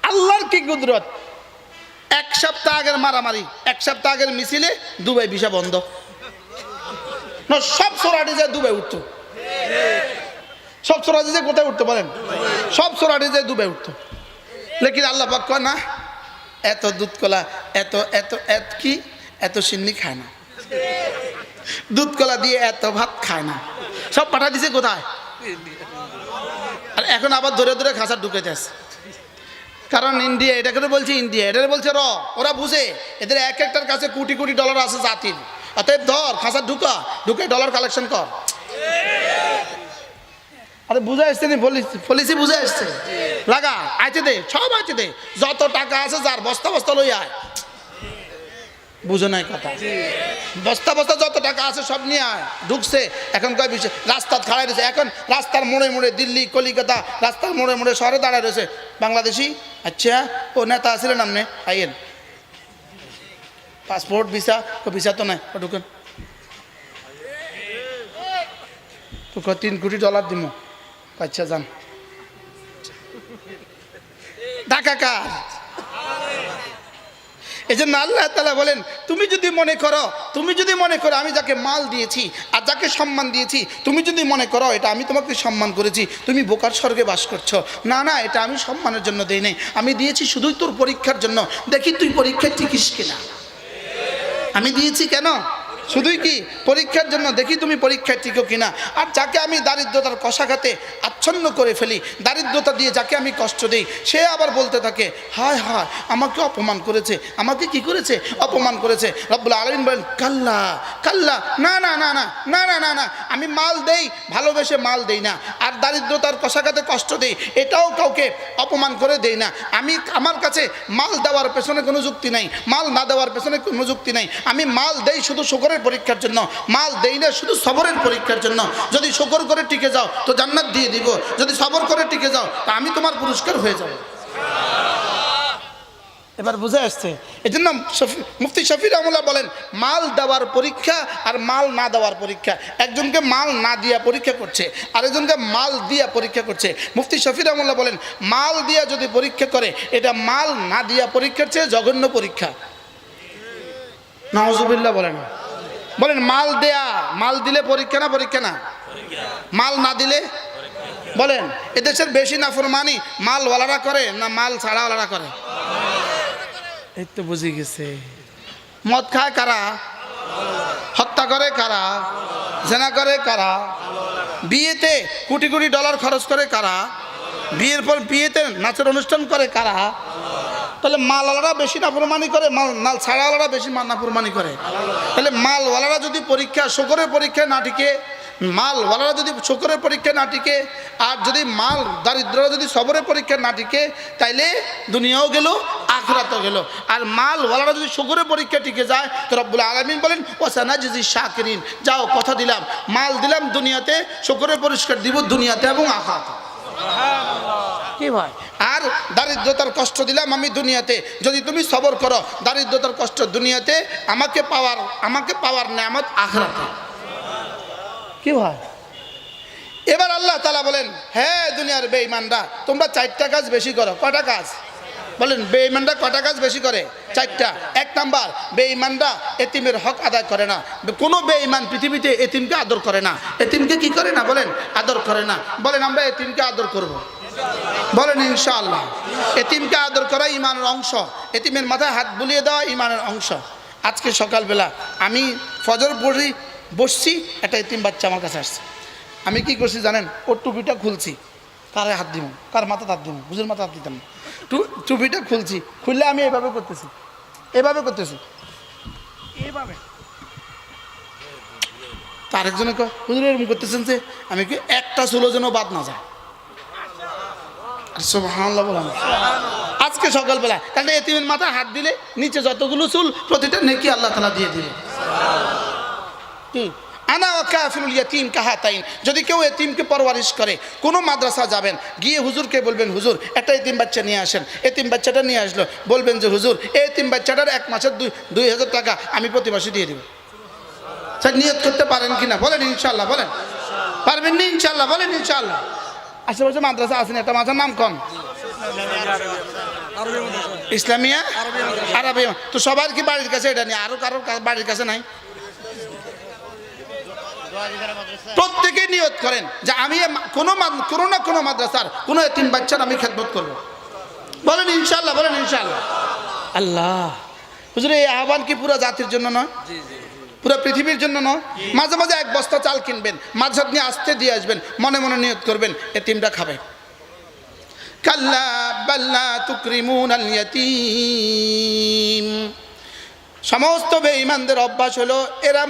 আল্লাহর কি কুদরত! 1 সপ্তাহ আগের মারামারি, 1 সপ্তাহ আগের মিছিলে দুবাই ভিসা বন্ধ, না সব সোরাটি যায় দুবাই উঠতো, সব সোরাটি যে কোথায় উঠতে পারেন, সব সোরাটি যে দুবাই উঠতো। লেকিন আল্লাহ পাক কয় না, এত দুধ কলা, এত সিন্নি খায় না, দুধ কলা দিয়ে এত ভাত খায় না, সব পাঠা দিছে কোথায়? আর এখন আবার ধরে ধরে খাঁচা ঢুকাইতে আসে। কারণ ইন্ডিয়া, এটাকে বলছে ইন্ডিয়া, এটা বলছে ওরা বুঝে এদের এক একটার কাছে কোটি কোটি ডলার আছে জাতির। অতএব ধর খাঁচা ঢুকে ডলার কালেকশন কর। আরে বুঝে আসছে নি, পলিসি বুঝে আসছে, লাগা আইতে দে, সব আইতে দে, যত টাকা আছে যার বস্তা বস্তা লই আয়। বুঝো নাই কথা? বস্তা বস্তা যত টাকা আছে সব নিয়ে আয়। ঢুকছে এখন কয় বিষয়, রাস্তা খাড়াই রয়েছে, এখন রাস্তার মোড়ে মোড়ে দিল্লি, কলিকাতা, রাস্তার মোড়ে মোড়ে শহরে দাঁড়ায় রয়েছে বাংলাদেশি। আচ্ছা, ও নেতা আসলে নামনে আইয়েন, পাসপোর্ট ভিসা তো নাই, ঢুকেন, তো 3 কোটি ডলার দিব। আচ্ছা যান। টাকা কার? এই জন্য আল্লাহ তাআলা বলেন, তুমি যদি মনে করো আমি যাকে মাল দিয়েছি আর যাকে সম্মান দিয়েছি, তুমি যদি মনে করো এটা আমি তোমাকে সম্মান করেছি, তুমি বোকার স্বর্গে বাস করছো। না, এটা আমি সম্মানের জন্য দেই নাই, আমি দিয়েছি শুধুই তোর পরীক্ষার জন্য, দেখি তুই পরীক্ষায় টিকিস কিনা। আমি দিয়েছি কেন? শুধুই কি পরীক্ষার জন্য, দেখি তুমি পরীক্ষায় টিকো কিনা। আর যাকে আমি দারিদ্রতার কষাঘাতে আচ্ছন্ন করে ফেলি, দারিদ্রতা দিয়ে যাকে আমি কষ্ট দিই, সে আবার বলতে থাকে, হায় হায় আমাকে অপমান করেছে, আমাকে কি করেছে, অপমান করেছে। রব্বুল আলামিন বলেন, কাল্লা কাল্লা, না, আমি মাল দেই, ভালোবেসে মাল দেই না, আর দারিদ্রতার কষাঘাতে কষ্ট দিই, এটাও কাউকে অপমান করে দেই না। আমার কাছে মাল দেওয়ার পেছনে কোনো যুক্তি নাই, মাল না দেওয়ার পেছনে কোনো যুক্তি নাই। আমি মাল দেই শুধু শুকরের পরীক্ষার জন্য, মাল দেই না শুধু সবরের পরীক্ষার জন্য। যদি শুকর করে টিকে যাও তো জান্নাত দিয়ে দিব, যদি সবর করে টিকে যাও তা আমি তোমার পুরস্কার হয়ে যাব। এবার বুঝে আসছে? এই জন্য মুফতি শফি রহমাতুল্লাহ বলেন, মাল দেওয়ার পরীক্ষা আর মাল না দেওয়ার পরীক্ষা। একজনকে মাল না দিয়া পরীক্ষা করছে, আরেকজনকে মাল দিয়া পরীক্ষা করছে। মুফতি শফি রহমাতুল্লাহ বলেন, মাল দিয়া যদি পরীক্ষা করে এটা মাল না দিয়া পরীক্ষার চেয়ে জঘন্য পরীক্ষা। নাউজুবিল্লাহ বলেন মাল দিলে পরীক্ষা না, মাল না দিলে বলেন এদেশের বেশি নাফরমানি মালওয়ালারা করে না মাল ছাড়াওয়ালারা করে? এই তো বুঝে গেছে। মদ খায় কারা? হত্যা করে কারা? জেনা করে কারা? বিয়েতে কোটি কোটি ডলার খরচ করে কারা? বিয়ের পর বিয়েতে নাচের অনুষ্ঠান করে কারা? তাহলে মালওয়ালারা বেশি নাফরমানি করে মাল ছাড়াওয়ালারা বেশি নাফরমানি করে? তাহলে মালওয়ালারা যদি শুকরের পরীক্ষায় না টিকে, মালওয়ালারা যদি শুকরের পরীক্ষায় না টিকে, আর যদি মাল দারিদ্ররা যদি সবরের পরীক্ষায় না টিকে, তাইলে দুনিয়াও গেল আখিরাতও গেল। আর মালওয়ালারা যদি শুকরের পরীক্ষা টিকে যায় তো রব্বুল আলামিন বলেন ওয়াসানাজিজি শাকিরিন, যাও কথা দিলাম, মাল দিলাম দুনিয়াতে, শুকরের পুরস্কার দিব দুনিয়াতে এবং আখিরাতে। কি ভাই? আর দারিদ্রতার কষ্ট দিলাম আমি দুনিয়াতে, যদি তুমি সবর করো দারিদ্রতার কষ্ট দুনিয়াতে, আমাকে পাওয়ার নেয়ামত আখিরাতে। কি ভাই? এবার আল্লাহ তাআলা বলেন, হ্যাঁ দুনিয়ার বেঈমানরা তোমরা 4টা কাজ বেশি করো। কয়টা কাজ বলেন? বেঈমানরা কয়টা কাজ বেশি করে? 4টা। 1 নাম্বার, বেঈমানরা এতিমের হক আদায় করে না। কোনো বেঈমান পৃথিবীতে এতিমকে আদর করে না। এতিমকে কি করে না? বলেন আদর করে না। বলেন আমরা এতিমকে আদর করব? বলেন ইনশাআল্লাহ। এতিমকে আদর করা ঈমানের অংশ। এতিমের মাথায় হাত বুলিয়ে দেওয়া ঈমানের অংশ। আজকে সকালবেলা আমি ফজর পড়ি বসছি, একটা এতিম বাচ্চা আমার কাছে আসছে। আমি কি করছি জানেন? ওর টুপিটা খুলছি, কারে হাত দিব, কার মাথা হাত দিব, হুজুর মাথা হাত দিতাম না। টুপিটা খুলছি, খুললে আমি এভাবে করতেছি, এইভাবে। তার একজনে হুজুর এরকম করতেছেন যে, আমি কি একটা চুলো যেন বাদ না যায়। সুবহানাল্লাহ বলেন। আজকে সকালবেলা তাহলে এতিমের মাথায় হাত দিলে নিচে যতগুলো চুল প্রতিটা নেকি আল্লাহ তাআলা দিয়ে দিবে। আনা ওয়া কাফিলুল ইয়াতীম কাহাতাইন। যদি কেউ এতিমকে পরওয়ারিশ করে, কোনো মাদ্রাসা যাবেন, গিয়ে হুজুরকে বলবেন হুজুর একটা এতিম বাচ্চা নিয়ে আসেন। এতিম বাচ্চাটা নিয়ে আসলো, বলবেন যে হুজুর এই এতিম বাচ্চাটার 1 মাসের 2000 টাকা আমি প্রতি মাসে দিয়ে দেব। স্যার নিয়ত করতে পারেন কিনা? বলেন ইনশাআল্লাহ। বলেন পারবেন না? ইনশাআল্লাহ। বলেন ইনশাআল্লাহ। আশেপাশে মাদ্রাসা আছেন, একটা মাদ্রাসার নাম কোন? ইসলামিয়া আরবি। তো সবার কি বাড়ির কাছে এটা নেই? আরো কারোর বাড়ির কাছে নাই? প্রত্যেকে নিয়ত করেন যে আমি কোনো না কোনো মাদ্রাসার কোনো এতিম বাচ্চার আমি খেদমত করব। বলেন ইনশাআল্লাহ। বলেন ইনশাআল্লাহ। আল্লাহ হুজুর এই আহ্বান কি পুরো জাতির জন্য নয়? পুরো পৃথিবীর জন্য নয়? মাঝে মাঝে 1 বস্তা চাল কিনবেন, মাঝে নিয়ে আসতে দিয়ে আসবেন, মনে মনে নিয়ত করবেন এতিমরা খাবে। কাল্লা বাল্লা তুকরিমুনাল ইয়াতীম। সমস্ত বেঈমানদের অভ্যাস হলো এরা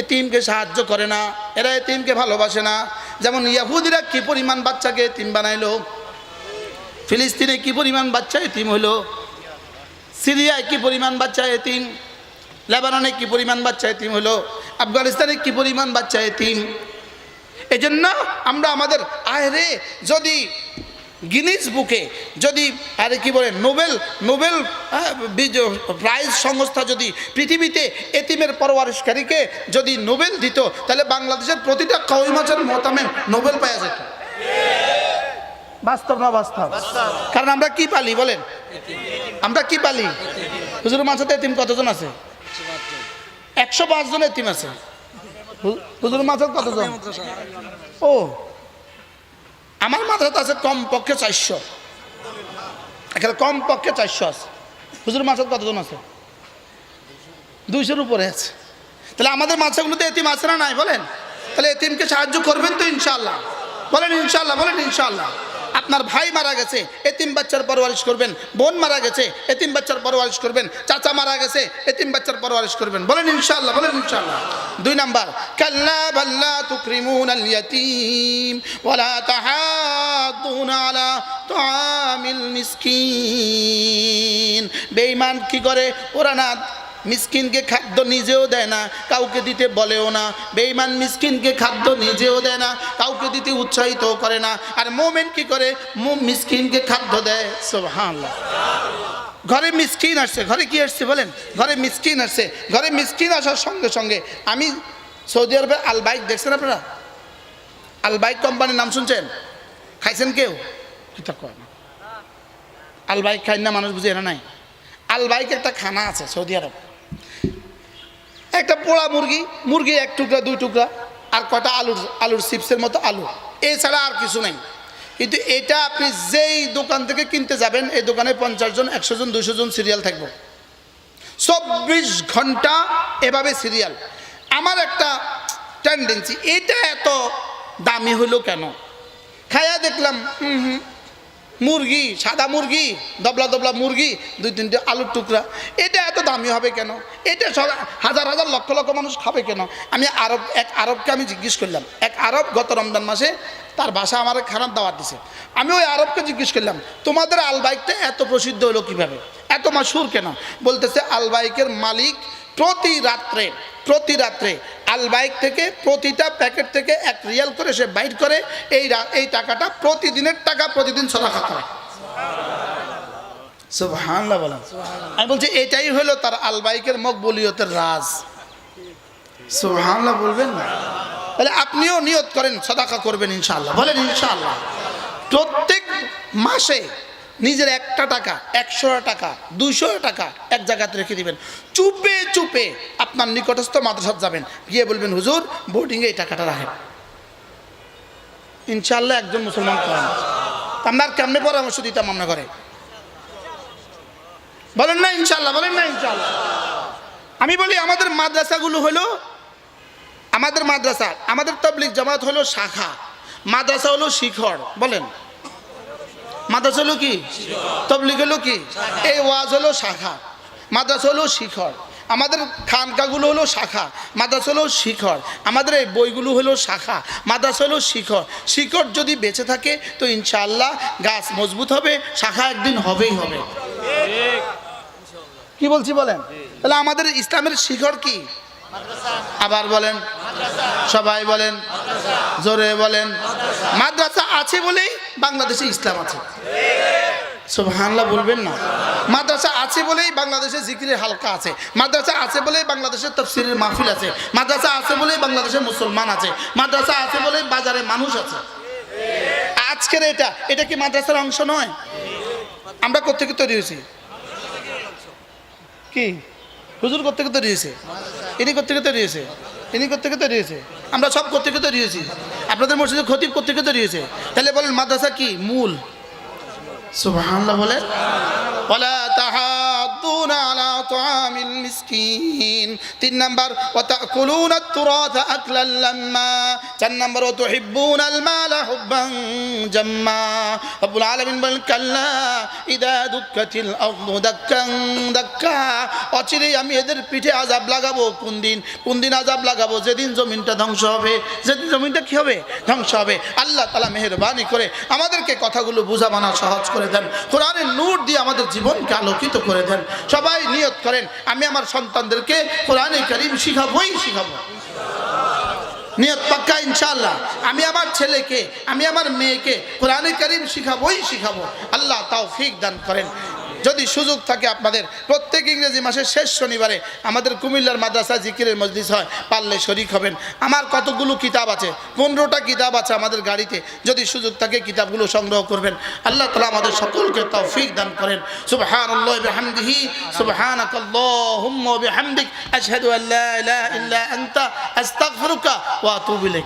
এতিমকে সাহায্য করে না, এরা এতিমকে ভালোবাসে না। যেমন ইহুদিরা কি পরিমাণ বাচ্চাকে এতিম বানাইলো, ফিলিস্তিনে কি পরিমাণ বাচ্চা এতিম হলো, সিরিয়ায় কি পরিমাণ বাচ্চা এতিম, লেবাননে কি পরিমাণ বাচ্চা এতিম হলো, আফগানিস্তানে কি পরিমাণ বাচ্চা এতিম। এজন্য আমরা আমাদের আরে যদি গিনিস বুকে যদি কি বলে নোবেল প্রাইজ সংস্থা যদি পৃথিবীতে এতিমের পরওয়ারিশকারীকে যদি নোবেল দিত, তাহলে বাংলাদেশের প্রতিটা কওমি মাছের মোতামেম নোবেল পাওয়া যেত। বাস্তব না বাস্তব? কারণ আমরা কি পালি বলেন? আমরা কি পালি? হুজুর মাঝাতে এতিম কতজন আছে? 105 জন এতিম আছে। হুজুর মাঝাত কতজন? ও আমার মাদ্রাসা আছে কমপক্ষে 400, এখানে কমপক্ষে 400 আছে। হুজুর মাদ্রাসা কতজন আছে? 200-এর উপরে আছে। তাহলে আমাদের মাদ্রাসাগুলোতে এতিম আছে না নাই বলেন? তাহলে এতিমকে সাহায্য করবেন তো ইনশাআল্লাহ? বলেন ইনশাআল্লাহ। বলেন ইনশাআল্লাহ। আপনার ভাই মারা গেছে, এতিম বাচ্চার পরওয়ারিশ করবেন। বোন মারা গেছে, এতিম বাচ্চার পরওয়ারিশ করবেন। চাচা মারা গেছে, এতিম বাচ্চার পরওয়ারিশ করবেন। বলেন ইনশাআল্লাহ। বলেন ইনশাআল্লাহ। 2 নাম্বার, কাল্লা বাল্লা তুকরিমুনাল ইয়াতীম ওয়ালা তাহাদ্দুনা আলা তুআমিল মিসকিন। বেঈমান কি করে? ওরা না মিসকিনকে খাদ্য নিজেও দেয় না, কাউকে দিতে বলেও না। বেঈমান মিসকিনকে খাদ্য নিজেও দেয় না, কাউকে দিতে উৎসাহিত করে না। আর মুমিন কি করে? মিসকিনকে খাদ্য দেয়। সুবহানাল্লাহ। ঘরে মিসকিন আসছে, ঘরে কি আসছে বলেন? ঘরে মিসকিন আসছে। ঘরে মিসকিন আসার সঙ্গে সঙ্গে আমি সৌদি আরবে আলবাইক দেখছেন আপনারা? আলবাইক কোম্পানির নাম শুনছেন? খাইছেন কেউ? আলবাইক খাই না মানুষ বুঝে না নাই। আলবাইক একটা খানা আছে সৌদি আরব। একটা পোড়া মুরগি 1 টুকরা 2 টুকরা আর কটা আলুর চিপসের মতো আলু, এছাড়া আর কিছু নেই। কিন্তু এটা আপনি যেই দোকান থেকে কিনতে যাবেন, এই দোকানে 50 জন 100 জন 200 জন সিরিয়াল থাকবে, 24 ঘন্টা এভাবে সিরিয়াল। আমার একটা টেন্ডেন্সি, এটা এত দামি হলো কেন? খায়া দেখলাম মুরগি, সাদা মুরগি, দবলা দবলা মুরগি, 2-3টে আলুর টুকরা, এটা এত দামি হবে কেন? এটা সব হাজার হাজার লক্ষ লক্ষ মানুষ খাবে কেন? আমি এক আরবকে আমি জিজ্ঞেস করলাম, এক আরব গত রমজান মাসে তার বাসা আমার খানার দাওয়াত দিছে। আমি ওই আরবকে জিজ্ঞেস করলাম, তোমাদের আলবাইকটা এত প্রসিদ্ধ হলো কিভাবে, এত মাশহুর কেন? বলতেছে আলবাইকের মালিক প্রতি রাত্রে আলবাইক থেকে প্রতিটা প্যাকেট থেকে 1 রিয়াল করে সে বাইর করে, এই টাকাটা প্রতিদিনের টাকা প্রতিদিন সাদাকা করে। সুবহানাল্লাহ বলেন। আমি বলছি এটাই হলো তার আলবাইকের মকবুলিয়তের রাজ। সুবহানাল্লাহ বলবেন না? তাহলে আপনিও নিয়ত করেন সাদাকা করবেন ইনশাআল্লাহ, বলেন ইনশাআল্লাহ। প্রত্যেক মাসে নিজের 1টা টাকা, 100 টাকা, 200 টাকা এক জায়গাতে রেখে দিবেন। চুপে চুপে আপনার নিকটস্থ মাদ্রাসায় যাবেন, গিয়ে বলবেন হুজুর বোর্ডিংয়ে এই টাকাটা রাখেন। ইনশাআল্লাহ একজন মুসলমান করেন। আমরা আর কেমনে পরামর্শ দিতাম আমরা করে? বলেন না ইনশাআল্লাহ, বলেন না ইনশাআল্লাহ। আমি বলি আমাদের মাদ্রাসাগুলো হলো, আমাদের মাদ্রাসা, আমাদের তাবলীগ জামাত হলো শাখা, মাদ্রাসা হলো শিখর। বলেন মাদ্রাসা হলো কি, তাবলীগ হলো কি? এই ওয়াজ হলো শাখা, মাদ্রাসা হলো শিখর। আমাদের খানকাগুলো হলো শাখা, মাদ্রাসা হলো শিখর। আমাদের এই বইগুলো হলো শাখা, মাদ্রাসা হলো শিখর। শিখর যদি বেঁচে থাকে তো ইনশাআল্লাহ গাছ মজবুত হবে, শাখা একদিন হবেই হবে। কি বলছি বলেন? তাহলে আমাদের ইসলামের শিখর কি? আবার বলেন, সবাই বলেন, জোরে বলেন। মাদ্রাসা আছে বলেই বাংলাদেশে ইসলাম আছে। সুবহানাল্লাহ বলবেন না? মাদ্রাসা আছে বলেই বাংলাদেশে জিকিরের হালকা আছে, মাদ্রাসা আছে বলেই বাংলাদেশে তাফসীরের মাহফিল আছে, মাদ্রাসা আছে বলেই বাংলাদেশে মুসলমান আছে, মাদ্রাসা আছে বলেই বাজারে মানুষ আছে। আজকের এটা কি মাদ্রাসার অংশ নয়? আমরা কোত্থেকে তৈরি হয়েছি? কি হুজুর কোত্থেকে তৈরি হয়েছে? ইনি কোত্থেকে তৈরি হয়েছে? ইনি কোত্থেকে তৈরি হয়েছে? আমরা সব কোত্থেকে তৈরি হয়েছি? আপনাদের মসজিদে খতিব কোত্থেকে তৈরি হয়েছে? তাহলে বলেন মাদ্রাসা কি মূল? সুবহানাল্লাহ বলেন। ওয়ালা তাহাদ্দুনা আলা তাআমিল মিসকিন। 3 নাম্বার ওয়া তাকুলুনা তুরাথা আকলাল লাম্মা। 4 নাম্বার ওয়া তুহিব্বুনাল মালা হুব্বান জাম্মা। রব্বুল আলামিন বলেন কাল্লা ইদা দুক্কাতিল আরদু দাক্কান দাক্কা। অচিরেই আমি এদের পিঠে আযাব লাগাবো। কোন দিন আযাব লাগাবো? যেদিন জমিনটা ধ্বংস হবে। যেদিন জমিনটা কি হবে? ধ্বংস হবে। আল্লাহ তাআলা মেহেরবানি করে আমাদেরকে কথাগুলো বুঝা মানা সহজ করে দেন, কোরআনের নূর দিয়ে আমাদের জীবনকে আলোকিত করে দেন। সবাই নিয়ত করেন আমি আমার সন্তানদেরকে কোরআনে কারীম শিখাবোই শিখাবো। নিয়ত পাক্কা ইনশাআল্লাহ। আমি আমার ছেলেকে, আমি আমার মেয়েকে কোরআনে কারীম শিখাবোই শিখাবো। আল্লাহ তৌফিক দান করেন। যদি সুযোগ থাকে আপনাদের প্রত্যেক ইংরেজি মাসের শেষ শনিবারে আমাদের কুমিল্লার মাদ্রাসা জিকিরের মজলিস হয়, পারলে শরীক হবেন। আমার কতগুলো কিতাব আছে, 15টা কিতাব আছে আমাদের গাড়িতে। যদি সুযোগ থাকে কিতাবগুলো সংগ্রহ করবেন। আল্লাহ তাআলা আমাদের সকলকে তৌফিক দান করেন। সুবহানাল্লাহি বিহামদিহি সুবহানাকাল্লাহুম্মা ওয়া বিহামদিক আশহাদু আল্লা ইলাহা ইল্লা আনতা আস্তাগফিরুকা ওয়া আতুবু ইলাইক।